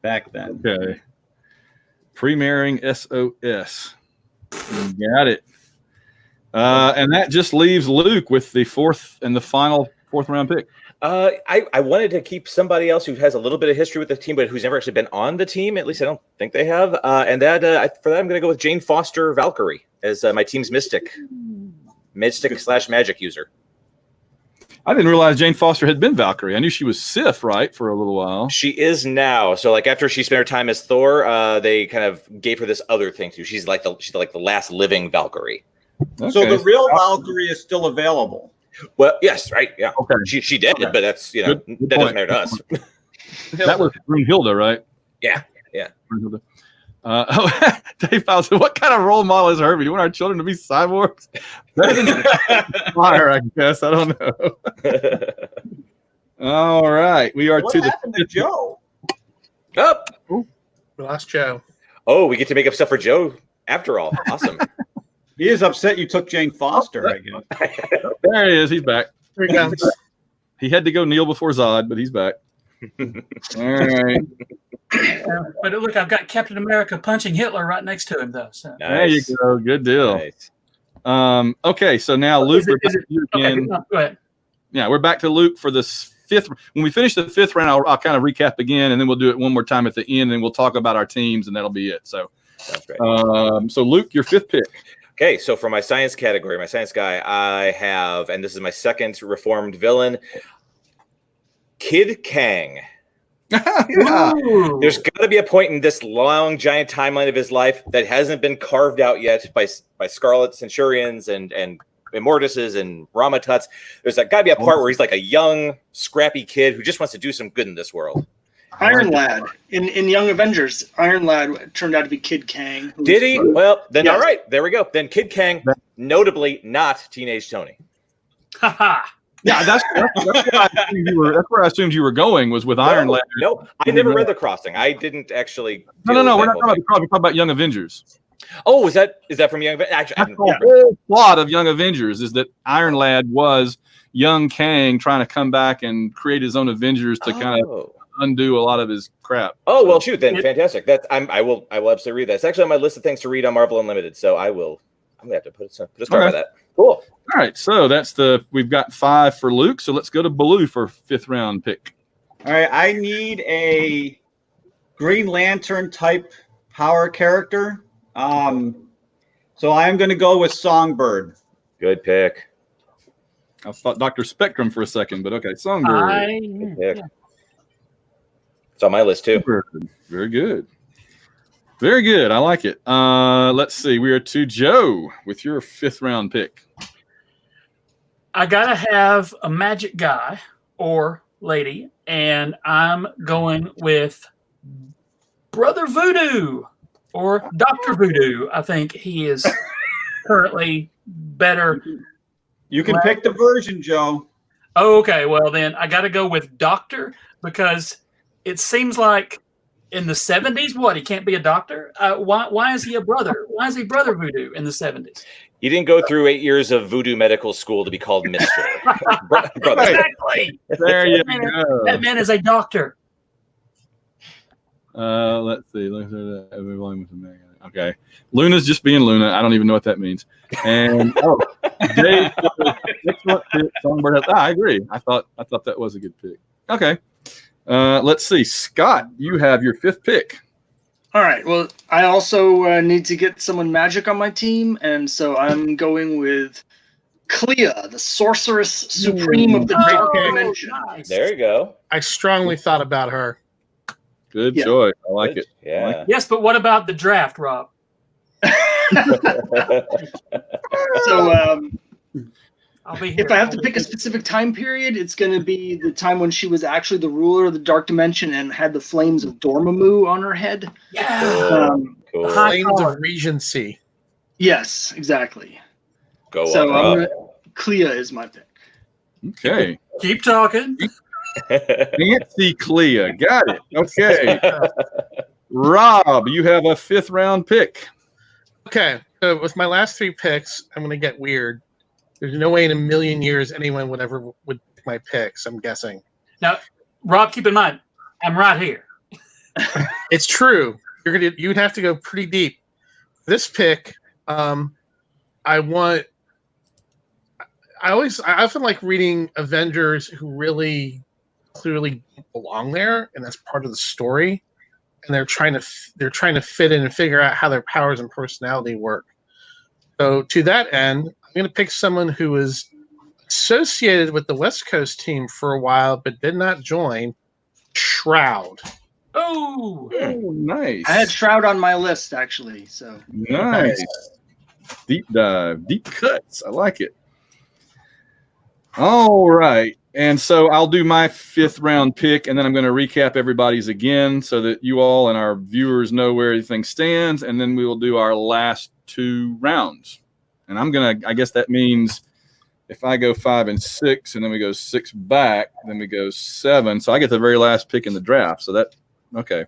Speaker 4: back then.
Speaker 1: Okay. Pre-marrying SOS. Got it. And that just leaves Luke with the fourth round pick.
Speaker 2: I wanted to keep somebody else who has a little bit of history with the team, but who's never actually been on the team. At least I don't think they have. And for that, I'm going to go with Jane Foster Valkyrie as my team's mystic / magic user.
Speaker 1: I didn't realize Jane Foster had been Valkyrie. I knew she was Sif, right, for a little while.
Speaker 2: She is now. So like after she spent her time as Thor, they kind of gave her this other thing too. She's like the last living Valkyrie.
Speaker 1: Okay.
Speaker 4: So the real Valkyrie is still available.
Speaker 2: Well, yes, right, yeah.
Speaker 1: Okay.
Speaker 2: She did,
Speaker 1: Okay.
Speaker 2: but that's
Speaker 1: Good
Speaker 2: that doesn't
Speaker 1: point.
Speaker 2: matter to us.
Speaker 1: That was Brunhilde, right?
Speaker 2: Yeah.
Speaker 1: Brunhilde. Dave Powell said, "What kind of role model is Herbie? You want our children to be cyborgs?" Fire, I guess. I don't know. All right, we are
Speaker 4: What
Speaker 1: to the
Speaker 4: happened to Joe?
Speaker 2: Up.
Speaker 5: We lost Joe.
Speaker 2: Oh, we get to make up stuff for Joe after all. Awesome.
Speaker 4: He is upset you took Jane Foster, I guess.
Speaker 1: There he is. He's back.
Speaker 5: Here he comes.
Speaker 1: He had to go kneel before Zod, but he's back. All right.
Speaker 6: But look, I've got Captain America punching Hitler right next to him, though. So.
Speaker 1: There you go. Good deal.
Speaker 2: Nice.
Speaker 1: Okay, so now Luke, we're back to you
Speaker 6: Okay,
Speaker 1: again.
Speaker 6: no, go ahead.
Speaker 1: Yeah, we're back to Luke for this fifth. When we finish the fifth round, I'll kind of recap again, and then we'll do it one more time at the end, and we'll talk about our teams, and that'll be it. So,
Speaker 2: Sounds great.
Speaker 1: so Luke, your fifth pick.
Speaker 2: Okay, so for my science category, my science guy, I have, and this is my second reformed villain, Kid Kang.
Speaker 1: Yeah.
Speaker 6: Ooh.
Speaker 2: There's got to be a point in this long, giant timeline of his life that hasn't been carved out yet by Scarlet Centurions and Immortuses and Ramatuts. There's got to be a part where he's like a young, scrappy kid who just wants to do some good in this world.
Speaker 3: Iron Lad in Young Avengers. Iron Lad turned out to be Kid Kang.
Speaker 2: Did he? Well, then
Speaker 3: Yes.
Speaker 2: all right, there we go. Then Kid Kang, notably not Teenage Tony.
Speaker 6: Ha ha.
Speaker 1: Yeah, that's where I assumed you were going was with Iron Lad.
Speaker 2: No, I never read The Crossing. I didn't actually.
Speaker 1: No.
Speaker 2: deal with
Speaker 1: We're
Speaker 2: that
Speaker 1: not
Speaker 2: whole
Speaker 1: talking about
Speaker 2: thing.
Speaker 1: the cross. We're talking about Young Avengers.
Speaker 2: Oh, is that from Young Avengers? Actually, I
Speaker 1: That's
Speaker 2: haven't-
Speaker 1: the whole plot of Young Avengers is that Iron Lad was young Kang trying to come back and create his own Avengers to kind of undo a lot of his crap.
Speaker 2: Oh well, shoot then, fantastic. I will absolutely read that. It's actually on my list of things to read on Marvel Unlimited, so I'm gonna have to put a start by that. Cool.
Speaker 1: All right, so we've got 5 for Luke. So let's go to Baloo for 5th round pick.
Speaker 4: All right, I need a Green Lantern type power character. So I'm going to go with Songbird.
Speaker 2: Good pick.
Speaker 1: I thought Dr. Spectrum for a second, but okay, Songbird.
Speaker 2: Good pick. It's on my list too.
Speaker 1: Very good. Very good. I like it. Let's see. We are to Joe with your 5th round pick.
Speaker 6: I gotta have a magic guy or lady, and I'm going with Brother Voodoo or Dr. Voodoo. I think he is currently better.
Speaker 4: You can pick the version, Joe.
Speaker 6: Oh, okay. Well, then I got to go with Doctor because it seems like in the 70s, he can't be a doctor? Why is he a brother? Why is he Brother Voodoo in the 70s?
Speaker 2: You didn't go through 8 years of voodoo medical school to be called Mister. Brother.
Speaker 6: Exactly.
Speaker 1: There you
Speaker 6: That
Speaker 1: go.
Speaker 6: man is a doctor.
Speaker 1: Let's see. Okay. Luna's just being Luna. I don't even know what that means. And Dave, excellent pick. Songbird. I agree. I thought that was a good pick. Okay. Let's see. Scott, you have your 5th pick.
Speaker 3: All right. Well, I also need to get someone magic on my team, and so I'm going with Clea, the sorceress supreme of the dark dimension.
Speaker 6: Nice.
Speaker 2: There you go.
Speaker 5: I strongly thought about her.
Speaker 1: Good
Speaker 3: Yeah.
Speaker 1: choice. I like it.
Speaker 2: Yeah.
Speaker 6: Yes, but what about the draft, Rob?
Speaker 3: So
Speaker 6: I'll be here.
Speaker 3: if I have to pick a specific time period, it's going to be the time when she was actually the ruler of the dark dimension and had the flames of Dormammu on her head.
Speaker 6: Yeah.
Speaker 2: Cool.
Speaker 5: Flames
Speaker 6: power.
Speaker 5: of Regency.
Speaker 3: Yes, exactly.
Speaker 2: Go
Speaker 3: So
Speaker 2: on, Rob.
Speaker 3: Clea is my pick.
Speaker 1: Okay.
Speaker 6: Keep talking.
Speaker 1: Nancy Clea. Got it. Okay. Rob, you have a 5th round pick.
Speaker 5: Okay, so with my last 3 picks, I'm going to get weird. There's no way in a million years anyone would ever would pick my picks, I'm guessing.
Speaker 6: Now, Rob, keep in mind, I'm right here.
Speaker 5: It's true. You'd have to go pretty deep. This pick, I often like reading Avengers who really clearly belong there, and that's part of the story. And they're trying to fit in and figure out how their powers and personality work. So to that end, I'm going to pick someone who was associated with the West Coast team for a while, but did not join. Shroud.
Speaker 6: Oh,
Speaker 1: Oh, nice.
Speaker 3: I had Shroud on my list actually. So
Speaker 1: Nice. Deep dive, deep cuts. I like it. All right. And so I'll do my 5th round pick, and then I'm going to recap everybody's again so that you all and our viewers know where everything stands. And then we will do our last 2 rounds. And I guess that means if I go 5 and 6, and then we go 6 back, then we go 7. So I get the very last pick in the draft. So okay.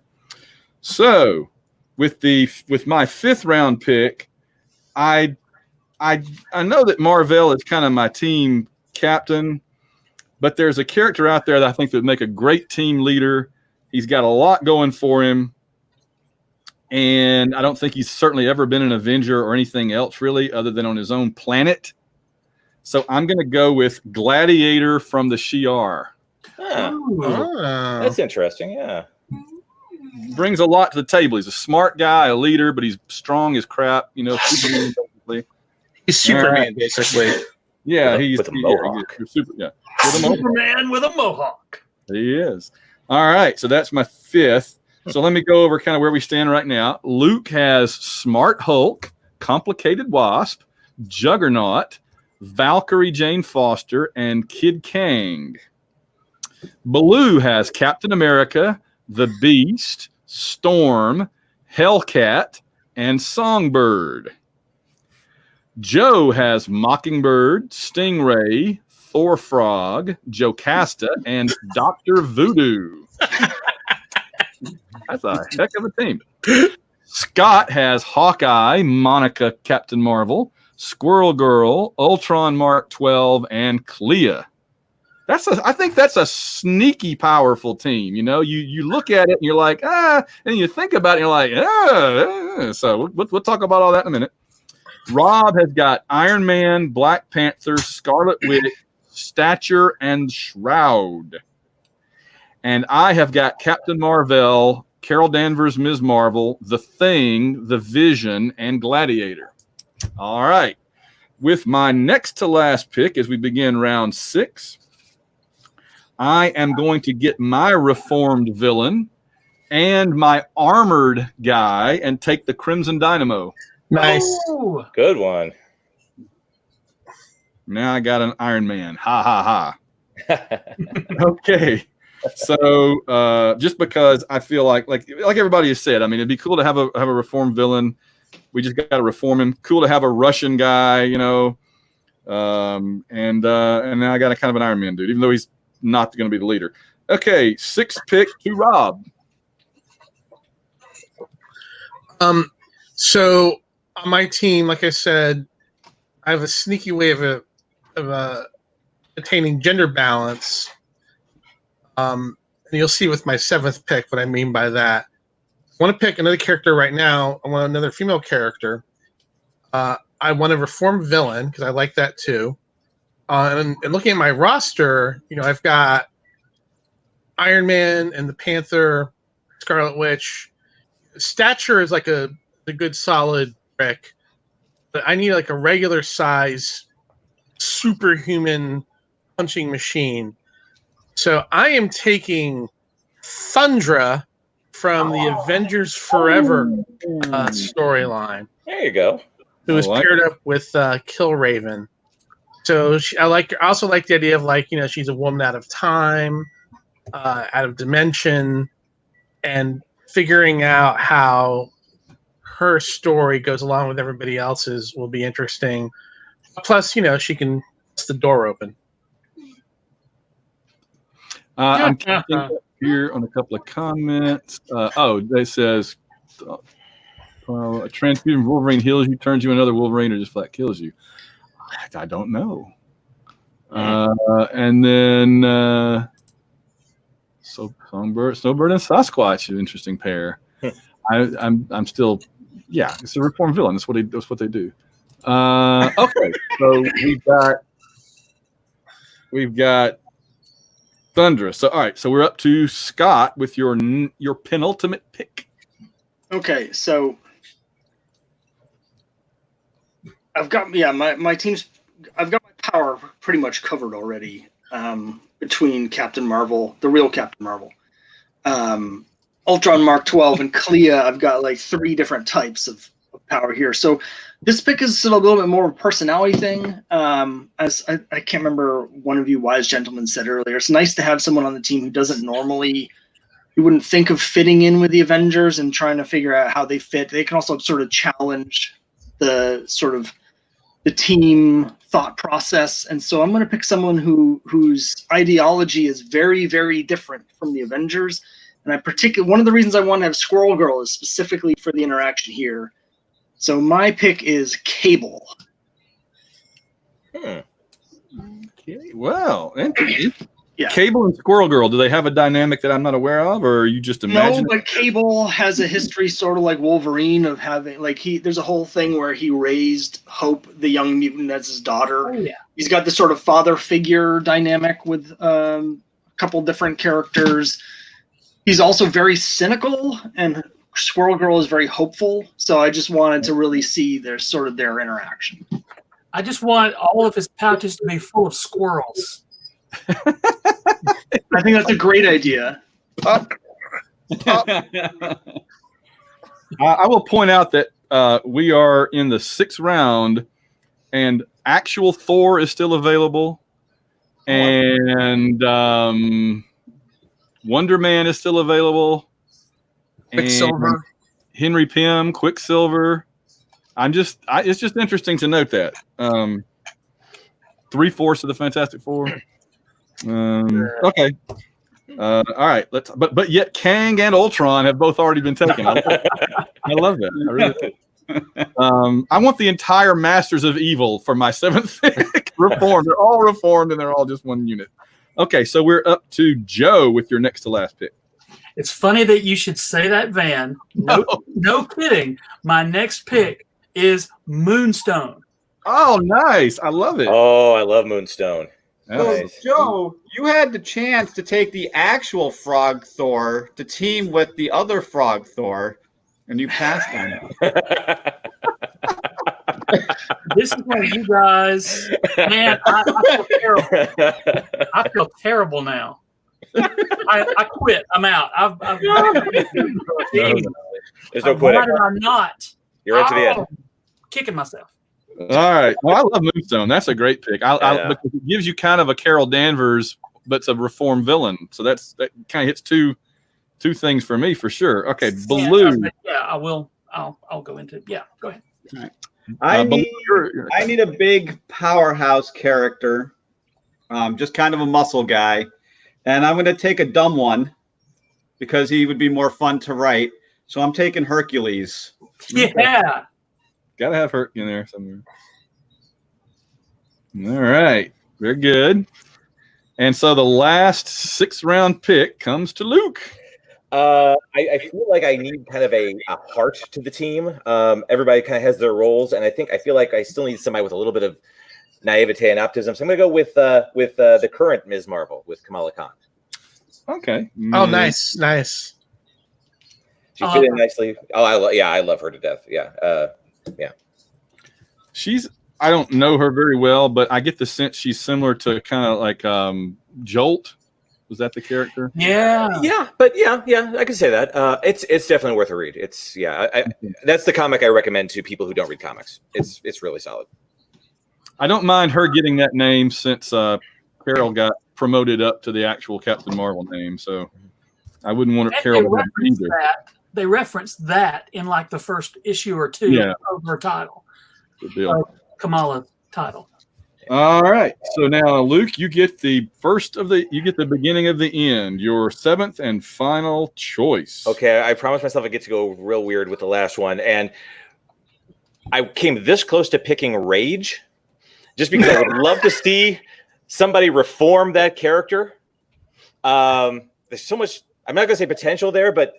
Speaker 1: So with my 5th round pick, I know that Marvel is kind of my team captain, but there's a character out there that I think would make a great team leader. He's got a lot going for him, and I don't think he's certainly ever been an Avenger or anything else really other than on his own planet. So I'm going to go with Gladiator from the Shi'ar.
Speaker 2: That's interesting. Yeah.
Speaker 1: Brings a lot to the table. He's a smart guy, a leader, but he's strong as crap. Superman, basically.
Speaker 5: He's Superman, basically.
Speaker 1: Yeah,
Speaker 2: with a mohawk.
Speaker 6: Superman with a mohawk.
Speaker 1: He is. All right, so that's my 5th. So let me go over kind of where we stand right now. Luke has Smart Hulk, Complicated Wasp, Juggernaut, Valkyrie Jane Foster, and Kid Kang. Baloo has Captain America, The Beast, Storm, Hellcat, and Songbird. Joe has Mockingbird, Stingray, Thor Frog, Jocasta, and Dr. Voodoo. That's a heck of a team. Scott has Hawkeye, Monica, Captain Marvel, Squirrel Girl, Ultron Mark 12, and Clea. I think that's a sneaky powerful team. You look at it and you're like, and you think about it and you're like, So we'll talk about all that in a minute. Rob has got Iron Man, Black Panther, Scarlet Witch, Stature, and Shroud. And I have got Captain Marvel, Carol Danvers, Ms. Marvel, The Thing, The Vision, and Gladiator. All right. With my next to last pick as we begin round 6, I am going to get my reformed villain and my armored guy and take the Crimson Dynamo.
Speaker 5: Nice.
Speaker 6: Oh.
Speaker 2: Good one.
Speaker 1: Now I got an Iron Man. Ha, ha, ha. Okay. So just because I feel like everybody has said, I mean, it'd be cool to have a reformed villain. We just got to reform him. Cool to have a Russian guy, and now I got a kind of an Iron Man dude, even though he's not going to be the leader. Okay, 6th pick to Rob.
Speaker 5: So on my team, like I said, I have a sneaky way of attaining gender balance. And you'll see with my 7th pick what I mean by that. I want to pick another character right now. I want another female character. I want a reformed villain because I like that too. And looking at my roster, I've got Iron Man and the Panther, Scarlet Witch. Stature is like a good solid pick, but I need like a regular size superhuman punching machine. So I am taking Thundra from the Avengers Forever storyline.
Speaker 2: There you go.
Speaker 5: Who was paired up with Killraven. So I also like the idea of she's a woman out of time, out of dimension, and figuring out how her story goes along with everybody else's will be interesting. Plus, she can bust the door open.
Speaker 1: I'm catching up here on a couple of comments. It says a transfusion Wolverine heals you, turns you another Wolverine, or just flat kills you. I don't know. And then Snowbird and Sasquatch, an interesting pair. I'm still, it's a reformed villain. That's what they do. Okay, so we've got Thundra. So all right, so we're up to Scott with your penultimate pick.
Speaker 3: Okay, so I've got my team's. I've got my power pretty much covered already. Between Captain Marvel, the real Captain Marvel, Ultron Mark 12, and Clea, I've got like 3 different types of power here. So this pick is a little bit more of a personality thing. As I can't remember, one of you wise gentlemen said earlier, it's nice to have someone on the team who doesn't normally, you wouldn't think of fitting in with the Avengers and trying to figure out how they fit. They can also sort of challenge the sort of the team thought process. And so I'm going to pick someone whose ideology is very, very different from the Avengers. And one of the reasons I want to have Squirrel Girl is specifically for the interaction here. So my pick is Cable.
Speaker 1: Okay, well, interesting.
Speaker 3: Yeah.
Speaker 1: Cable and Squirrel Girl, do they have a dynamic that I'm not aware of, or are you just imagining?
Speaker 3: No, but Cable has a history sort of like Wolverine of having there's a whole thing where he raised Hope, the young mutant, as his daughter.
Speaker 6: Oh, yeah.
Speaker 3: He's got this sort of father figure dynamic with a couple different characters. He's also very cynical, and Squirrel Girl is very hopeful. So I just wanted to really see their interaction.
Speaker 6: I just want all of his pouches to be full of squirrels.
Speaker 3: I think that's a great idea.
Speaker 1: I will point out that we are in the 6th round, and actual Thor is still available, and Wonder Man is still available,
Speaker 5: Quicksilver,
Speaker 1: and Henry Pym, Quicksilver. It's just interesting to note that 3/4 of the Fantastic Four. Okay. All right. But yet Kang and Ultron have both already been taken. I love that. I really do. I want the entire Masters of Evil for my 7th pick. Reformed. They're all reformed, and they're all just one unit. Okay, so we're up to Joe with your next to last pick.
Speaker 6: It's funny that you should say that, Van. No kidding. My next pick is Moonstone.
Speaker 1: Oh, nice. I love it.
Speaker 2: Oh, I love Moonstone.
Speaker 4: So, Joe, you had the chance to take the actual Frog Thor to team with the other Frog Thor, and you passed on it.
Speaker 6: This is where you guys, man, I feel terrible. I feel terrible now. I quit. I'm out.
Speaker 2: There's no quitting.
Speaker 6: Why did I not?
Speaker 2: You're into the end.
Speaker 6: Kicking myself.
Speaker 1: All right. Well, I love Moonstone. That's a great pick. Because it gives you kind of a Carol Danvers, but it's a reformed villain. So that kind of hits two things for me for sure. Okay, Blue.
Speaker 6: Yeah, I will. I'll go into it. Yeah, go ahead.
Speaker 4: All right. I need a big powerhouse character, just kind of a muscle guy, and I'm going to take a dumb one because he would be more fun to write. So I'm taking Hercules.
Speaker 6: Yeah.
Speaker 1: Gotta have Herc in there somewhere. All right. Very good. And so the last 6th round pick comes to Luke.
Speaker 2: I feel like I need kind of a heart to the team. Everybody kind of has their roles, and I feel like I still need somebody with a little bit of naivete and optimism. So I'm going to go with the current Ms. Marvel, with Kamala Khan.
Speaker 1: Okay.
Speaker 5: Oh, nice.
Speaker 2: She fit in nicely. Oh, I love her to death. Yeah.
Speaker 1: I don't know her very well, but I get the sense she's similar to kind of like Jolt. Was that the character?
Speaker 6: Yeah.
Speaker 2: But I can say that. It's definitely worth a read. It's that's the comic I recommend to people who don't read comics. It's really solid.
Speaker 1: I don't mind her getting that name since Carol got promoted up to the actual Captain Marvel name, so I wouldn't want Carol to have her either.
Speaker 6: They referenced that in like the first issue or 2 of her title.
Speaker 1: Good deal.
Speaker 6: Kamala's title.
Speaker 1: All right. So now, Luke, you get the beginning of the end. Your seventh and final choice.
Speaker 2: Okay, I promised myself I get to go real weird with the last one, and I came this close to picking Rage, just because I would love to see somebody reform that character. There's so much. I'm not going to say potential there, but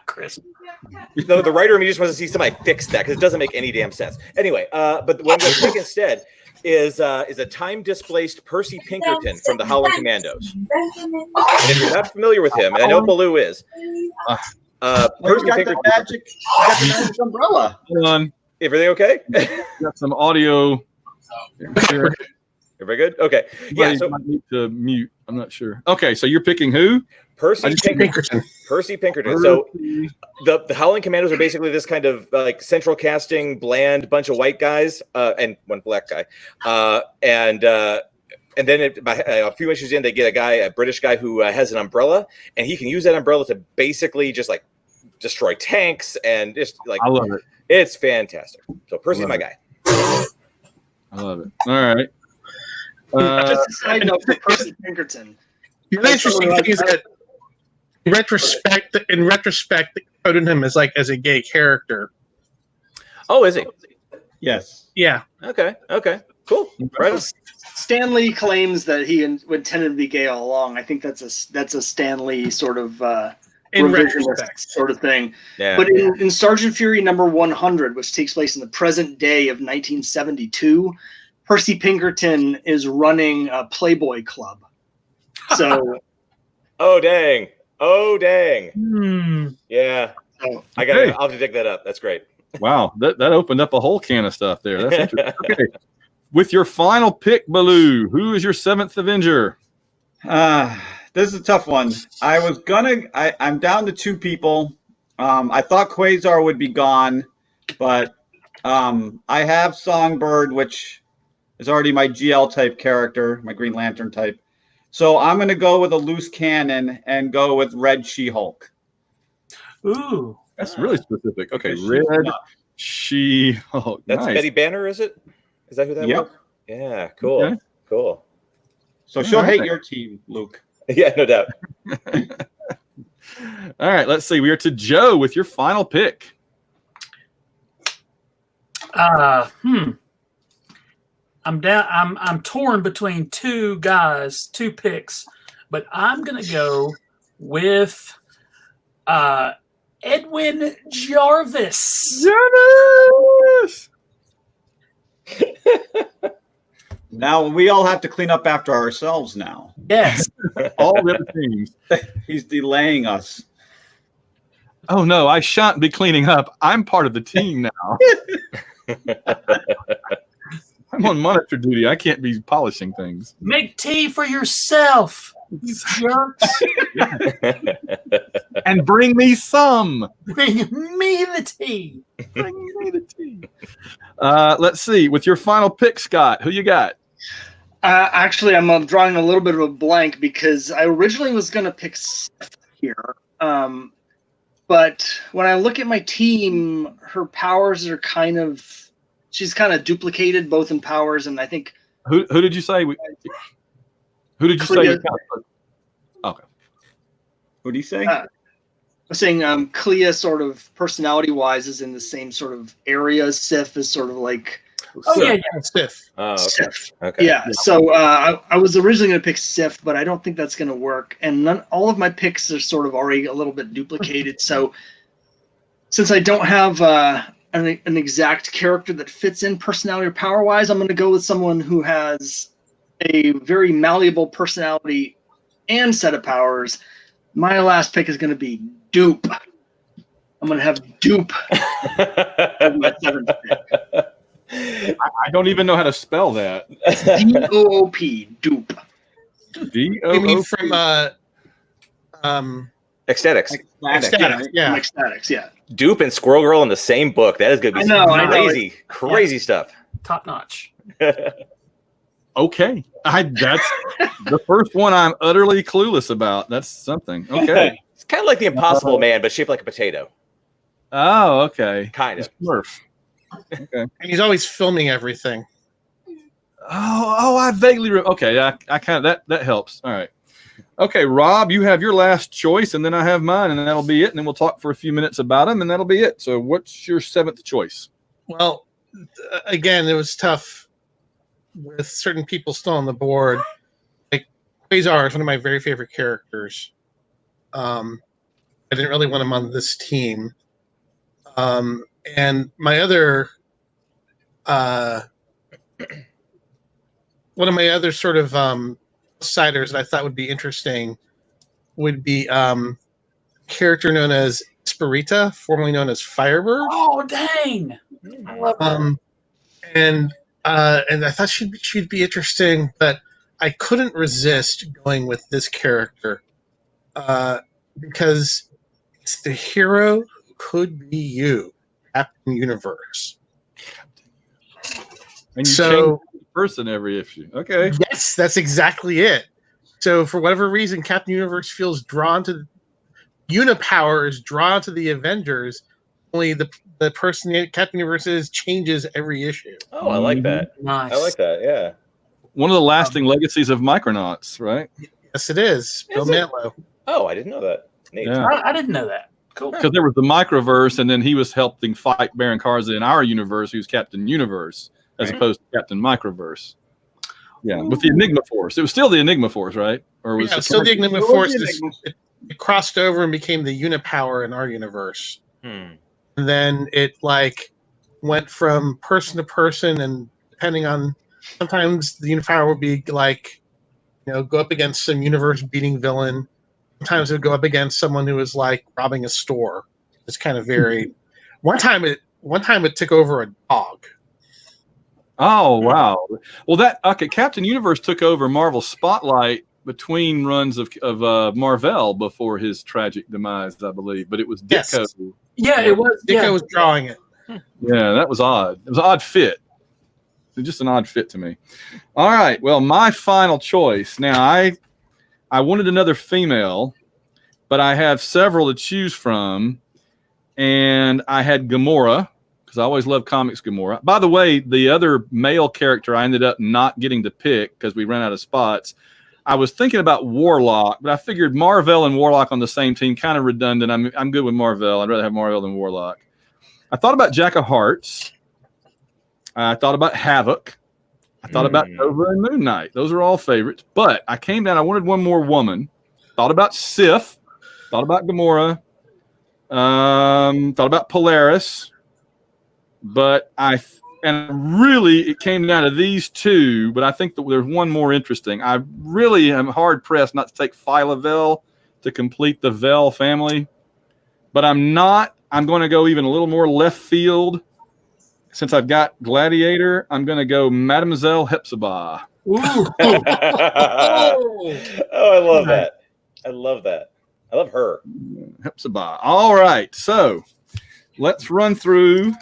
Speaker 6: Chris.
Speaker 2: the writer in me just wants to see somebody fix that because it doesn't make any damn sense. Anyway, but what I'm going to pick instead is a time displaced Percy Pinkerton from the Howling Commandos. If you're not familiar with him, and I know Baloo is. Percy Pinkerton.
Speaker 4: You got the magic umbrella.
Speaker 1: Hold on.
Speaker 2: Everything okay?
Speaker 1: Got some audio. Sure.
Speaker 2: Everybody good? Okay. Yeah. So
Speaker 1: might need to mute. I'm not sure. Okay, so you're picking who?
Speaker 2: Percy Pinkerton. Percy Pinkerton. So the Howling Commandos are basically this kind of like central casting, bland bunch of white guys and one black guy, and then a few issues in, they get a British guy who has an umbrella, and he can use that umbrella to basically just like destroy tanks and just like
Speaker 1: I love it.
Speaker 2: It's fantastic. So Percy's my guy.
Speaker 1: I love it. All right.
Speaker 3: Just a side note for Percy Pinkerton.
Speaker 5: The interesting thing is that in retrospect, they quoted him as a gay character.
Speaker 2: Oh, is he?
Speaker 4: Yes.
Speaker 5: Yeah.
Speaker 2: Okay. Cool. Right on.
Speaker 3: Stan Lee claims that he intended to be gay all along. I think that's a Stan Lee sort of
Speaker 5: In
Speaker 3: revisionist
Speaker 5: retrospect.
Speaker 3: sort of thing.
Speaker 2: Yeah.
Speaker 3: But in Sergeant Fury number 100, which takes place in the present day of 1972, Percy Pinkerton is running a Playboy club. So,
Speaker 2: Oh dang.
Speaker 6: Hmm.
Speaker 2: Yeah.
Speaker 3: so
Speaker 2: I'll have to dig that up. That's great.
Speaker 1: Wow, that opened up a whole can of stuff there. That's interesting. Okay. With your final pick, Baloo, who is your seventh Avenger?
Speaker 4: This is a tough one. I'm down to two people. I thought Quasar would be gone, but I have Songbird, which is already my GL type character, my Green Lantern type. So I'm going to go with a loose cannon and go with Red She-Hulk.
Speaker 6: Ooh.
Speaker 1: That's really specific. Okay,
Speaker 4: Because
Speaker 1: Red
Speaker 4: she's not-
Speaker 1: She-Hulk.
Speaker 2: That's
Speaker 1: Nice.
Speaker 2: Betty Banner, is it? Is that who that
Speaker 4: Yep.
Speaker 2: was? Yeah, cool.
Speaker 1: Okay.
Speaker 2: Cool.
Speaker 4: So she'll
Speaker 1: Alright.
Speaker 4: hate your team, Luke.
Speaker 2: Yeah, no doubt.
Speaker 1: All right, let's see. We are to Joe with your final pick.
Speaker 6: I'm torn between two picks, but I'm gonna go with Edwin Jarvis.
Speaker 1: Jarvis!
Speaker 4: Now we all have to clean up after ourselves now.
Speaker 6: Yes.
Speaker 1: All the other teams.
Speaker 4: He's delaying us.
Speaker 1: Oh no, I shan't be cleaning up. I'm part of the team now. I'm on monitor duty. I can't be polishing things.
Speaker 6: Make tea for yourself, you jerks.
Speaker 1: And bring me some.
Speaker 6: Bring me the tea.
Speaker 1: Bring me the tea. Let's see. With your final pick, Scott, who you got?
Speaker 3: actually, I'm drawing a little bit of a blank because I originally was going to pick Sif here. But when I look at my team, her powers are she's kind of duplicated both in powers, and I think.
Speaker 1: Who did you say? Who did you say? Okay.
Speaker 4: What do you say?
Speaker 3: I'm saying Clea sort of personality-wise is in the same sort of area. Sif is sort of like.
Speaker 6: Oh yeah,
Speaker 5: Sif.
Speaker 2: Oh, okay.
Speaker 3: Sif.
Speaker 2: Okay.
Speaker 3: Yeah. So I was originally going to pick Sif, but I don't think that's going to work. And all of my picks are sort of already a little bit duplicated. So since I don't have an exact character that fits in personality or power-wise, I'm going to go with someone who has a very malleable personality and set of powers. My last pick is going to be Dupe. I'm going to have Dupe as my seventh pick.
Speaker 1: I don't even know how to spell that.
Speaker 3: D-O-O-P, Dupe.
Speaker 1: D-O-O-P.
Speaker 5: You mean from
Speaker 2: Ecstatics.
Speaker 5: Ecstatic, yeah.
Speaker 3: Ecstatics, yeah.
Speaker 2: Dupe and Squirrel Girl in the same book. That is going to be
Speaker 3: I know.
Speaker 2: crazy stuff.
Speaker 6: top notch.
Speaker 1: Okay. That's the first one I'm utterly clueless about. That's something. Okay.
Speaker 2: It's kind of like the Impossible Man, but shaped like a potato.
Speaker 1: Oh, okay.
Speaker 2: Kind of.
Speaker 1: Smurf. Okay.
Speaker 5: And he's always filming everything.
Speaker 1: I vaguely okay. I kind of that helps. All right. Okay, Rob, you have your last choice, and then I have mine, and that'll be it. And then we'll talk for a few minutes about them, and that'll be it. So, what's your 7th choice?
Speaker 5: Well, again, it was tough with certain people still on the board. Like Quasar is one of my very favorite characters. I didn't really want him on this team. And my other, one of my other sort of outsiders that I thought would be interesting would be a character known as Esperita, formerly known as Firebird.
Speaker 6: Oh, dang! I love her.
Speaker 5: And I thought she'd be interesting, but I couldn't resist going with this character because it's the hero who could be you, Captain Universe.
Speaker 1: And you
Speaker 5: So-
Speaker 1: change the person every issue. Okay.
Speaker 5: Yes, that's exactly it. So for whatever reason, Captain Universe feels drawn to Unipower is drawn to the Avengers. Only the person Captain Universe is changes every issue.
Speaker 2: Oh, I like that.
Speaker 6: Nice.
Speaker 2: I like that. Yeah.
Speaker 1: One of the lasting legacies of Micronauts, right?
Speaker 5: Yes, it is. Bill
Speaker 2: Is it?
Speaker 5: Mantlo.
Speaker 2: Oh, I didn't know that. Neat.
Speaker 1: Yeah.
Speaker 6: I didn't know that. Cool.
Speaker 1: Because there was the Microverse, and then he was helping fight Baron Karza in our universe, who's Captain Universe, as
Speaker 2: Right.
Speaker 1: opposed to Captain Microverse. Yeah, with the Enigma Force. It was still the Enigma Force, right? Or was
Speaker 5: Yeah,
Speaker 1: it
Speaker 5: still the Enigma
Speaker 4: What
Speaker 5: Force.
Speaker 4: was the Enigma?
Speaker 5: It crossed over and became the Unipower in our universe.
Speaker 2: Hmm.
Speaker 5: And then it went from person to person, and depending on, sometimes the Unipower would be go up against some universe beating villain. Sometimes it would go up against someone who was robbing a store. It's kind of varied. One time it took over a dog.
Speaker 1: Oh, wow. Well, Captain Universe took over Marvel's spotlight between runs of Marvel before his tragic demise, I believe. But it was
Speaker 5: Yes.
Speaker 1: Ditko.
Speaker 6: Yeah, it was.
Speaker 5: Ditko
Speaker 6: Yeah.
Speaker 5: was drawing it.
Speaker 1: Yeah, that was odd. It was an odd fit. It was just an odd fit to me. All right. Well, my final choice. Now, I wanted another female, but I have several to choose from. And I had Gamora, because I always love comics Gamora. By the way, the other male character I ended up not getting to pick because we ran out of spots. I was thinking about Warlock, but I figured Marvel and Warlock on the same team, kind of redundant. I'm good with Marvel. I'd rather have Marvel than Warlock. I thought about Jack of Hearts. I thought about Havoc. I thought about Nova and Moon Knight. Those are all favorites. But I came down. I wanted one more woman. Thought about Sif. Thought about Gamora. Thought about Polaris. But really, it came down to these two, but I think that there's one more interesting. I really am hard-pressed not to take Phyla-Vell to complete the Vell family, but I'm not. I'm going to go even a little more left field. Since I've got Gladiator, I'm going to go Mademoiselle Hepzibah.
Speaker 6: Ooh.
Speaker 2: Oh, I love that. I love that. I love her.
Speaker 1: Hepzibah. All right, so let's run through.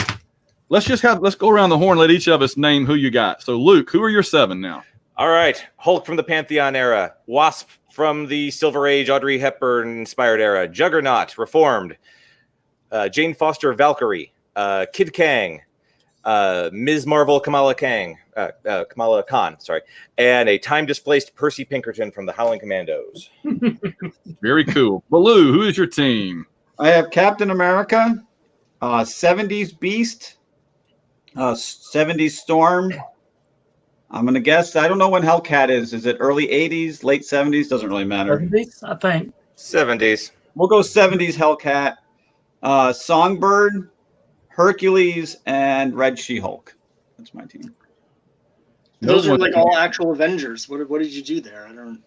Speaker 1: Let's go around the horn. Let each of us name who you got. So, Luke, who are your 7 now?
Speaker 2: All right. Hulk from the Pantheon era. Wasp from the Silver Age, Audrey Hepburn-inspired era. Juggernaut, Reformed. Jane Foster, Valkyrie. Kid Kang. Ms. Marvel, Kamala Khan, sorry. And a time-displaced Percy Pinkerton from the Howling Commandos.
Speaker 1: Very cool. Baloo, who is your team?
Speaker 4: I have Captain America, 70s Beast, 70s Storm. I'm going to guess. I don't know when Hellcat is. Is it early 80s, late 70s? Doesn't really matter.
Speaker 6: 70s, I think.
Speaker 2: 70s.
Speaker 4: We'll go 70s Hellcat, Songbird, Hercules, and Red She-Hulk. That's my team.
Speaker 3: Those are all actual Avengers. What did you do there? I don't.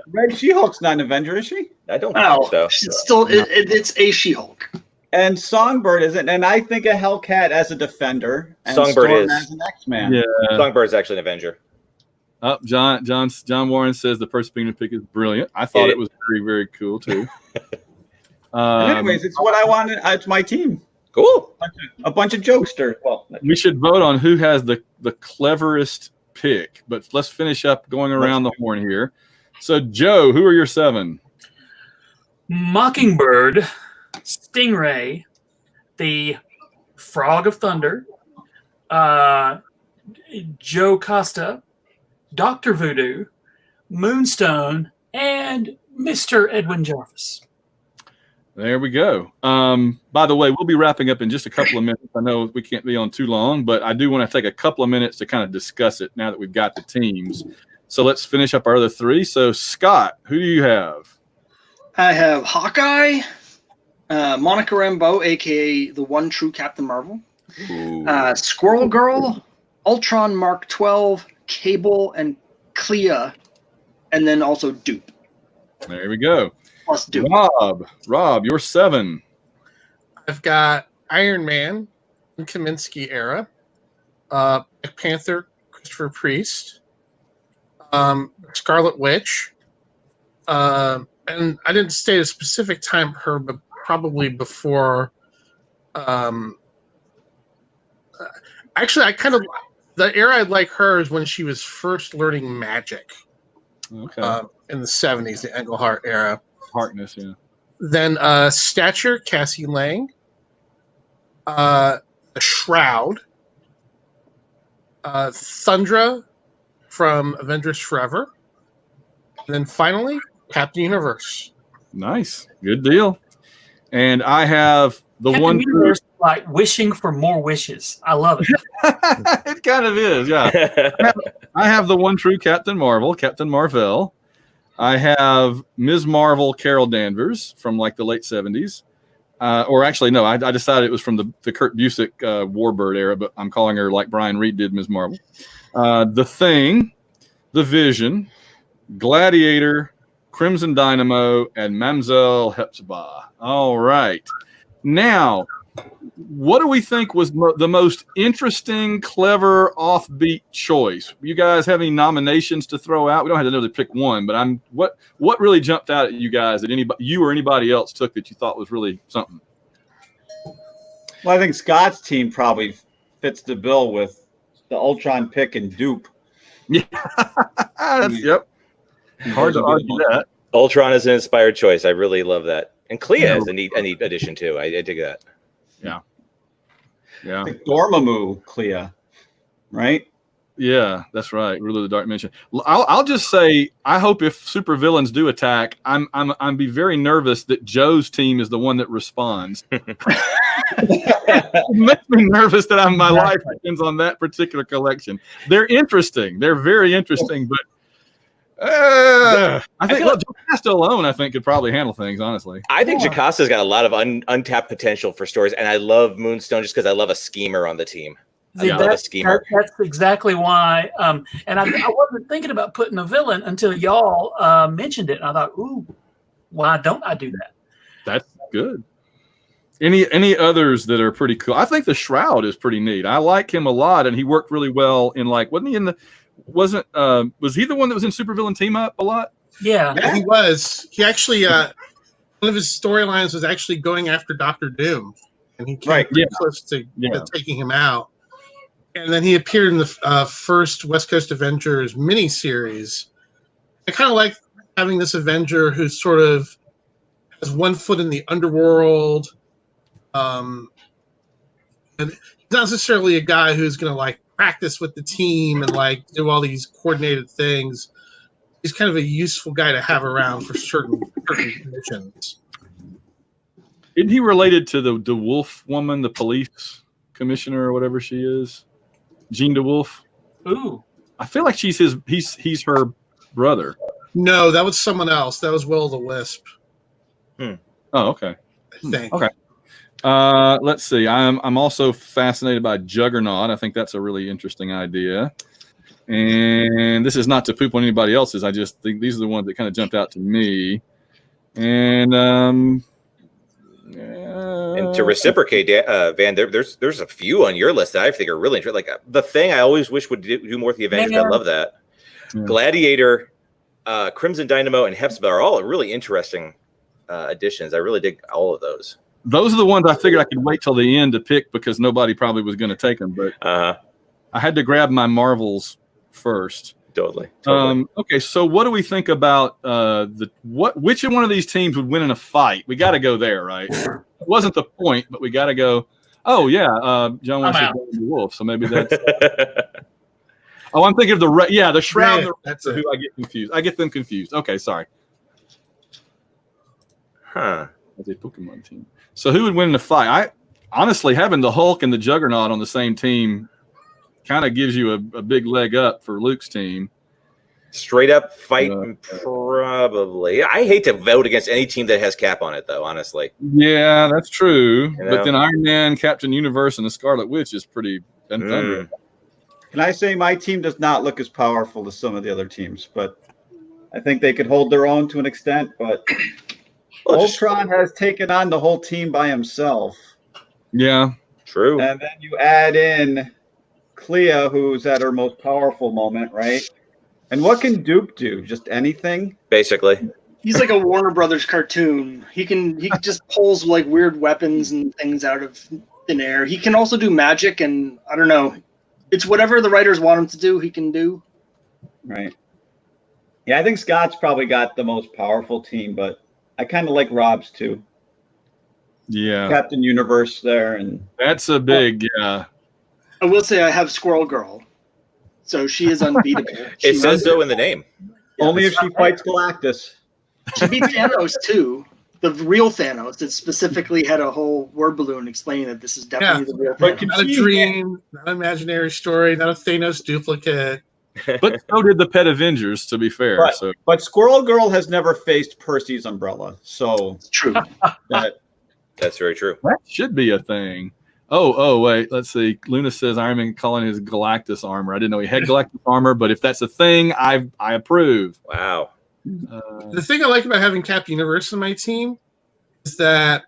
Speaker 4: Red She-Hulk's not an Avenger, is she?
Speaker 2: I don't
Speaker 3: Oh,
Speaker 2: think so.
Speaker 3: she's still it's a She-Hulk.
Speaker 4: And Songbird isn't. And I think of Hellcat as a defender. And
Speaker 2: Songbird
Speaker 4: Storm
Speaker 2: is.
Speaker 4: as an X-Man.
Speaker 1: Yeah.
Speaker 2: Songbird's actually an Avenger.
Speaker 1: John Warren says the first thing to pick is brilliant. I thought it was very, very cool too.
Speaker 4: Anyways, it's what I wanted. It's my team.
Speaker 2: Cool.
Speaker 4: A bunch of jokesters. Well,
Speaker 1: We should vote on who has the cleverest pick, but let's finish up going around the horn here. So, Joe, who are your 7?
Speaker 6: Mockingbird, Stingray, the Frog of Thunder, Joe Costa, Dr. Voodoo, Moonstone, and Mr. Edwin Jarvis.
Speaker 1: There we go. By the way, we'll be wrapping up in just a couple of minutes. I know we can't be on too long, but I do want to take a couple of minutes to kind of discuss it now that we've got the teams. So let's finish up our other three. So, Scott, who do you have?
Speaker 3: I have Hawkeye, Monica Rambeau, a.k.a. the one true Captain Marvel, Squirrel Girl, Ultron Mark 12, Cable, and Clea, and then also Dupe.
Speaker 1: There we go.
Speaker 3: Plus Dupe.
Speaker 1: Rob, you're 7.
Speaker 5: I've got Iron Man, Kaminsky era, Black Panther, Christopher Priest, Scarlet Witch, and I didn't state a specific time for her, but probably before. Actually, I kind of the era I like her is when she was first learning magic.
Speaker 1: Okay.
Speaker 5: In the 70s, the Englehart era.
Speaker 1: Harkness, yeah.
Speaker 5: Then Stature, Cassie Lang. The Shroud. Thundra from Avengers Forever. And then finally, Captain Universe.
Speaker 1: Nice. Good deal. And I have the
Speaker 6: Captain
Speaker 1: one
Speaker 6: Universe, like wishing for more wishes. I love it.
Speaker 1: It kind of is, yeah. I have the one true Captain Marvel, Captain Marvel. I have Ms. Marvel, Carol Danvers from like the late 70s. Or actually, no, I decided it was from the Kurt Busiek Warbird era, but I'm calling her like Brian Reed did Ms. Marvel. The Thing, The Vision, Gladiator, Crimson Dynamo, and Mamselle Hepzibah. All right. Now, what do we think was the most interesting, clever, offbeat choice? You guys have any nominations to throw out? We don't have to really pick one, but what really jumped out at you guys that you or anybody else took that you thought was really something?
Speaker 4: Well, I think Scott's team probably fits the bill with the Ultron pick and Dupe.
Speaker 1: Yeah, yep. Hard to argue that.
Speaker 2: Ultron is an inspired choice. I really love that. And Clea is a neat addition too. I dig that.
Speaker 1: Yeah. Yeah.
Speaker 4: Like Dormammu Clea, right?
Speaker 1: Yeah, that's right. Ruler of the Dark Dimension. I'll just say, I hope if supervillains do attack, I'm be very nervous that Joe's team is the one that responds. It makes me nervous that my life depends on that particular collection. They're interesting. They're very interesting, but I think Jocasta alone, I think, could probably handle things, honestly.
Speaker 2: I think Jocasta's got a lot of untapped potential for stories, and I love Moonstone just because I love a schemer on the team. I love a schemer.
Speaker 6: That's exactly why. And I wasn't thinking about putting a villain until y'all mentioned it, and I thought, ooh, why don't I do that? That's
Speaker 1: good. Any others that are pretty cool? I think the Shroud is pretty neat. I like him a lot, and he worked really well in wasn't he in the was he the one that was in Supervillain Team Up a lot?
Speaker 5: Yeah, he was. He actually one of his storylines was actually going after Dr. Doom, and he came close to taking him out. And then he appeared in the first West Coast Avengers miniseries. I kind of like having this Avenger who sort of has one foot in the underworld. And he's not necessarily a guy who's going to practice with the team and do all these coordinated things. He's kind of a useful guy to have around for certain missions.
Speaker 1: Isn't he related to the DeWolf woman, the police commissioner or whatever she is? Jean DeWolf?
Speaker 6: Ooh.
Speaker 1: I feel like he's her brother.
Speaker 5: No, that was someone else. That was Will-o'-the-Wisp.
Speaker 1: Oh, okay.
Speaker 5: I think.
Speaker 1: Okay. Let's see. I'm also fascinated by Juggernaut. I think that's a really interesting idea. And this is not to poop on anybody else's. I just think these are the ones that kind of jumped out to me. And
Speaker 2: to reciprocate, Van, there's a few on your list that I think are really interesting. Like The Thing, I always wish would do more with the Avengers. I love that. Yeah. Gladiator, Crimson Dynamo, and Hepzibah are all really interesting additions. I really dig all of those.
Speaker 1: Those are the ones I figured I could wait till the end to pick because nobody probably was going to take them. But I had to grab my Marvels first.
Speaker 2: Totally.
Speaker 1: Okay, so what do we think about which one of these teams would win in a fight? We got to go there, right? It wasn't the point, but we got to go. Oh yeah, John wants to go to the Wolf, so maybe that's. Oh, I'm thinking of the Shroud.
Speaker 5: Yeah,
Speaker 1: and
Speaker 5: that's
Speaker 1: the
Speaker 5: it.
Speaker 1: who I get confused. I get them confused. Okay, sorry.
Speaker 2: Huh.
Speaker 1: As a Pokemon team. So who would win the fight? I honestly having the Hulk and the Juggernaut on the same team kind of gives you a big leg up for Luke's team.
Speaker 2: Straight up fight, probably. I hate to vote against any team that has Cap on it, though. Honestly.
Speaker 1: Yeah, that's true.
Speaker 2: You know?
Speaker 1: But then Iron Man, Captain Universe, and the Scarlet Witch is pretty thundering.
Speaker 4: Can I say my team does not look as powerful as some of the other teams, but I think they could hold their own to an extent. But Ultron has taken on the whole team by himself.
Speaker 1: Yeah,
Speaker 2: true.
Speaker 4: And then you add in Clea, who's at her most powerful moment, right? And what can Duke do? Just anything?
Speaker 2: Basically.
Speaker 3: He's like a Warner Brothers cartoon. He just pulls like weird weapons and things out of thin air. He can also do magic, and I don't know. It's whatever the writers want him to do, he can do.
Speaker 4: Right. Yeah, I think Scott's probably got the most powerful team, but I kind of like Rob's too.
Speaker 1: Yeah.
Speaker 4: Captain Universe there, and
Speaker 1: that's a big
Speaker 3: I will say I have Squirrel Girl, so she is unbeatable.
Speaker 2: It says so in the name.
Speaker 4: Only if she fights Galactus.
Speaker 3: She beat Thanos too. The real Thanos. It specifically had a whole word balloon explaining that this is definitely the real Thanos.
Speaker 5: Not a dream, not an imaginary story, not a Thanos duplicate.
Speaker 1: But so did the Pet Avengers, to be fair.
Speaker 4: But Squirrel Girl has never faced Percy's umbrella, so
Speaker 3: it's true.
Speaker 2: That's very true.
Speaker 1: That should be a thing. Oh, wait. Let's see. Luna says Iron Man calling his Galactus armor. I didn't know he had Galactus armor, but if that's a thing, I approve.
Speaker 2: Wow.
Speaker 5: The thing I like about having Captain Universe in my team is that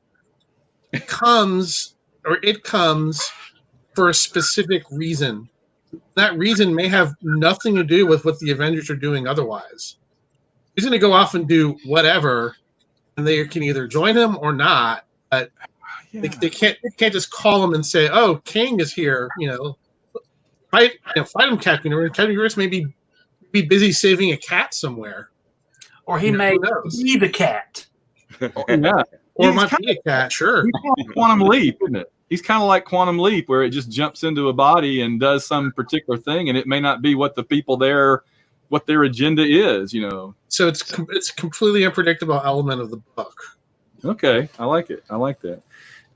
Speaker 5: it comes for a specific reason. That reason may have nothing to do with what the Avengers are doing otherwise. He's going to go off and do whatever, and they can either join him or not. But they can't just call him and say, "Oh, King is here." Fight him, Captain Universe. Captain Universe may be busy saving a cat somewhere,
Speaker 6: or he may be the cat.
Speaker 1: Yeah,
Speaker 5: or might be a cat. Sure,
Speaker 1: he's kind of Quantum Leap, isn't it? He's kind of like Quantum Leap, where it just jumps into a body and does some particular thing, and it may not be what the people there, what their agenda is.
Speaker 5: So it's a completely unpredictable element of the book.
Speaker 1: Okay, I like it. I like that.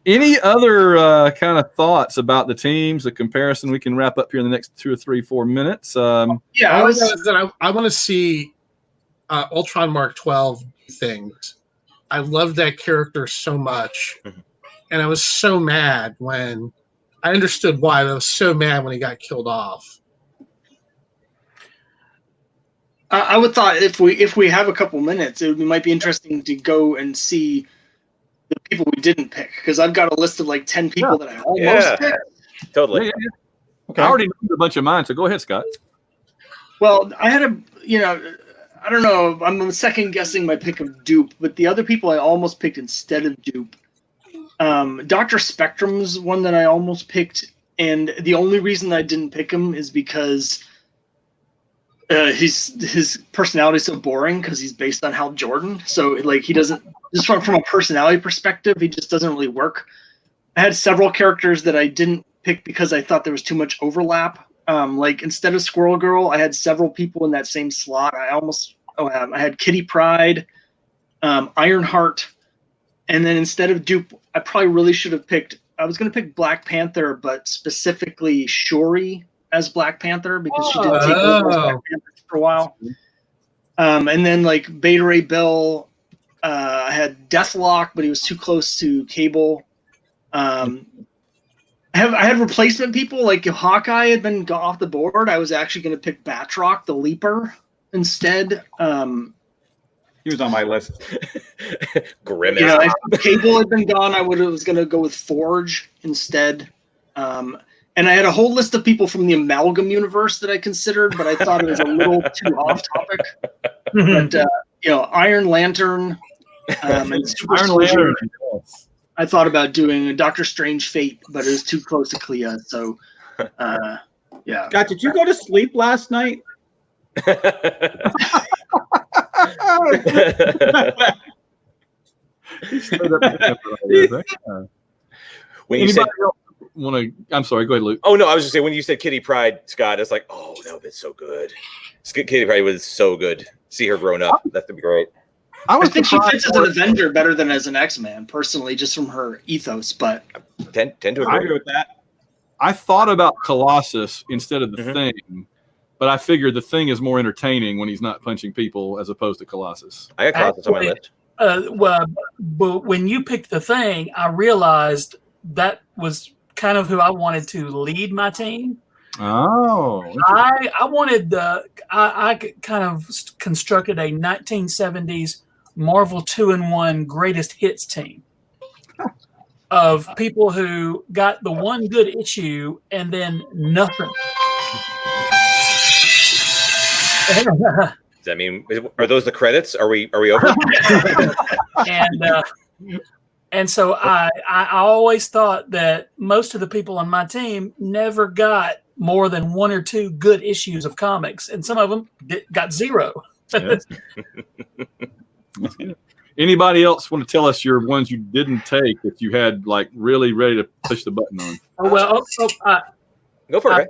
Speaker 1: Any other kind of thoughts about the teams, the comparison we can wrap up here in the next 2 or 3, 4 minutes?
Speaker 5: I want to see Ultron Mark 12 do things. I love that character so much. And I was so mad when I understood why. I was so mad when he got killed off.
Speaker 3: I would thought if we have a couple minutes, it might be interesting to go and see the people we didn't pick, because I've got a list of like 10 people that I almost picked.
Speaker 2: Totally.
Speaker 1: Yeah. Okay. I already know a bunch of mine, so go ahead, Scott.
Speaker 3: Well, I had I don't know. I'm second guessing my pick of Dupe, but the other people I almost picked instead of Dupe. Dr. Spectrum's one that I almost picked, and the only reason I didn't pick him is because his personality is so boring, because he's based on Hal Jordan. So like he doesn't, just from a personality perspective, he just doesn't really work. I had several characters that I didn't pick because I thought there was too much overlap. Like instead of Squirrel Girl, I had several people in that same slot. I had Kitty Pryde, Ironheart, and then instead of Dupe, I probably really should have picked. I was going to pick Black Panther, but specifically Shuri as Black Panther, because she did take over as Black Panther for a while. And then like Beta Ray Bill, I had Deathlock, but he was too close to Cable. I had replacement people, like if Hawkeye had been off the board, I was actually going to pick Batroc, the Leaper, instead.
Speaker 4: He was on my list.
Speaker 2: Grimace.
Speaker 3: If Cable had been gone, I was going to go with Forge instead. And I had a whole list of people from the Amalgam universe that I considered, but I thought it was a little too off topic. But Iron Lantern and Super Soldier. I thought about doing a Doctor Strange Fate, but it was too close to Clea. So, yeah.
Speaker 4: God, did you go to sleep last night?
Speaker 2: When you said
Speaker 1: want to. I'm sorry. Go ahead, Luke.
Speaker 2: Oh no, I was just saying when you said Kitty Pryde, Scott, it's like, oh, that would be so good. Kitty Pryde was so good. See her grown up. That would be great.
Speaker 3: I think she fits as an Avenger better than as an X-Man, personally, just from her ethos. But
Speaker 2: tend to
Speaker 4: I
Speaker 2: agree
Speaker 4: agree with that.
Speaker 1: I thought about Colossus instead of the Thing, but I figured the Thing is more entertaining when he's not punching people as opposed to Colossus.
Speaker 2: I got Colossus on my list.
Speaker 6: Well, but when you picked the Thing, I realized that was kind of who I wanted to lead my team.
Speaker 1: Oh,
Speaker 6: I wanted I kind of constructed a 1970s Marvel 2-in-1 greatest hits team of people who got the one good issue and then nothing.
Speaker 2: Does that mean, are those the credits? Are we over?
Speaker 6: And so I always thought that most of the people on my team never got more than one or two good issues of comics, and some of them got zero.
Speaker 1: Anybody else want to tell us your ones you didn't take that you had like really ready to push the button on?
Speaker 2: Go for it.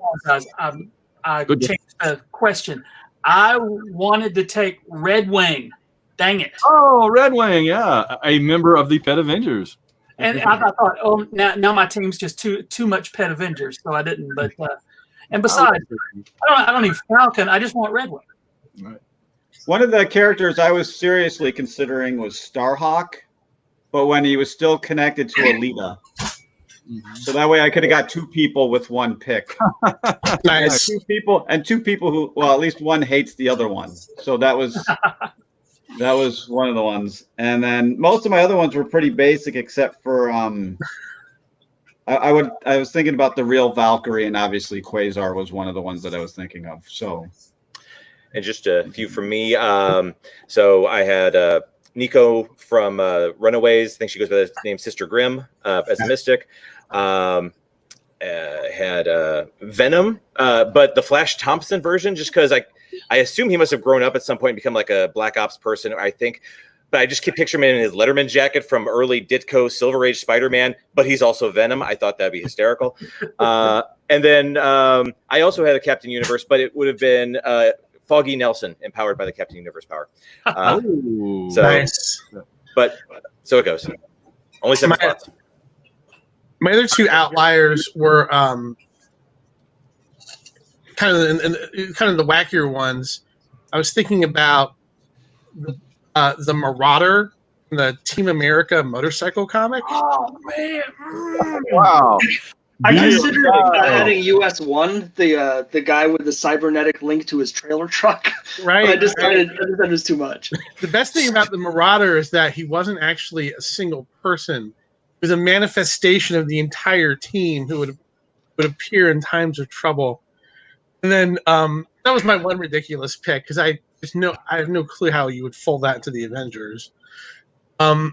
Speaker 6: I changed the question. I wanted to take Red Wing. Dang it!
Speaker 1: Oh, Red Wing, yeah, a member of the Pet Avengers.
Speaker 6: And I thought, oh, now my team's just too much Pet Avengers, so I didn't. But and besides, I don't need Falcon. I just want Red Wing.
Speaker 1: Right.
Speaker 4: One of the characters I was seriously considering was Starhawk, but when he was still connected to Alita. So that way I could have got two people with one pick.
Speaker 5: Nice.
Speaker 4: Two people who, well, at least one hates the other one. So that was one of the ones. And then most of my other ones were pretty basic, except for I was thinking about the real Valkyrie, and obviously Quasar was one of the ones that I was thinking of. So,
Speaker 2: and just a few from me. So I had Nico from Runaways. I think she goes by the name Sister Grimm as a mystic. Had Venom, but the Flash Thompson version, just because I assume he must have grown up at some point and become like a Black Ops person, I think. But I just keep picturing him in his Letterman jacket from early Ditko Silver Age Spider-Man, but he's also Venom. I thought that'd be hysterical. And then I also had a Captain Universe, but it would have been Foggy Nelson, empowered by the Captain Universe power. So
Speaker 5: Nice.
Speaker 2: But so it goes. Only 7 spots.
Speaker 5: My other two outliers were kind of the wackier ones. I was thinking about the Marauder, the Team America motorcycle comic.
Speaker 6: Oh man!
Speaker 1: Wow.
Speaker 3: I considered adding US1, the guy with the cybernetic link to his trailer truck.
Speaker 5: Right.
Speaker 3: But I decided that was too much.
Speaker 5: The best thing about the Marauder is that he wasn't actually a single person. It was a manifestation of the entire team who would appear in times of trouble. And then that was my one ridiculous pick because I have no clue how you would fold that into the Avengers. And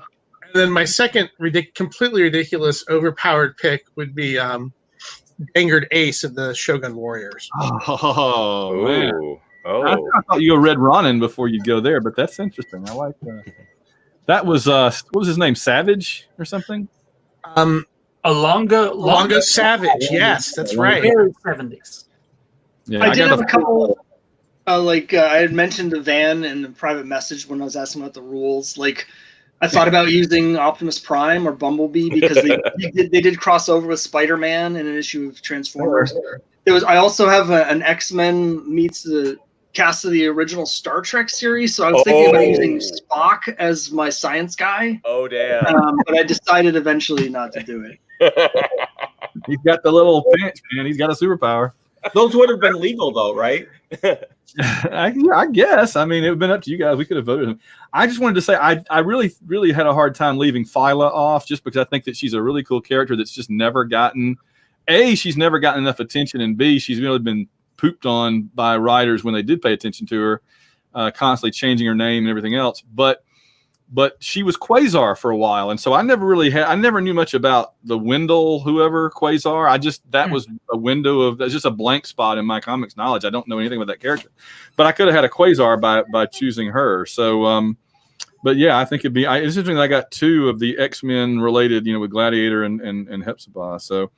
Speaker 5: then my second completely ridiculous, overpowered pick would be Vanguard Ace of the Shogun Warriors.
Speaker 1: Oh, man.
Speaker 2: Oh.
Speaker 1: I thought you read Ronin before you go there, but that's interesting. I like that. That was what was his name? Savage or something?
Speaker 6: Longo
Speaker 5: Savage. Yes, that's right.
Speaker 6: Very 70s.
Speaker 1: Yeah,
Speaker 3: I did have a couple. I had mentioned the van in the private message when I was asking about the rules. Like, I thought about using Optimus Prime or Bumblebee because they did cross over with Spider-Man in an issue of Transformers. I also have an X-Men meets the cast of the original Star Trek series, so I was thinking about using Spock as my science guy.
Speaker 2: Oh damn!
Speaker 3: But I decided eventually not to do it.
Speaker 1: He's got the little pants, man. He's got a superpower.
Speaker 4: those would have been legal though, right?
Speaker 1: I guess. I mean, it would have been up to you guys. We could have voted him. I just wanted to say I really, really had a hard time leaving Phyla off just because I think that she's a really cool character that's just never gotten she's never gotten enough attention, and B, she's really been pooped on by writers when they did pay attention to her, constantly changing her name and everything else. But she was Quasar for a while, and so I never knew much about the Wendell, whoever Quasar. That was a window of that's just a blank spot in my comics knowledge. I don't know anything about that character, but I could have had a Quasar by choosing her. So but yeah, I think it'd be. It's interesting that I got 2 of the X-Men related, with Gladiator and Hepzibah. So,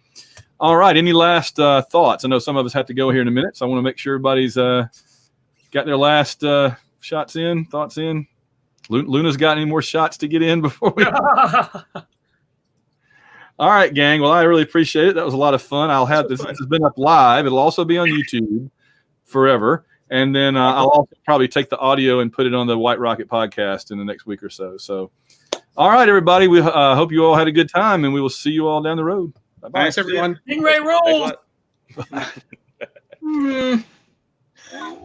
Speaker 1: all right. Any last thoughts? I know some of us have to go here in a minute, so I want to make sure everybody's got their last thoughts in. Luna's got any more shots to get in before we? All right, gang. Well, I really appreciate it. That was a lot of fun. I'll have this. This has been up live. It'll also be on YouTube forever. And then I'll also probably take the audio and put it on the White Rocket podcast in the next week or so. So, all right, everybody. We hope you all had a good time, and we will see you all down the road. Bye-bye.
Speaker 5: Thanks, everyone.
Speaker 6: Stingray rolls.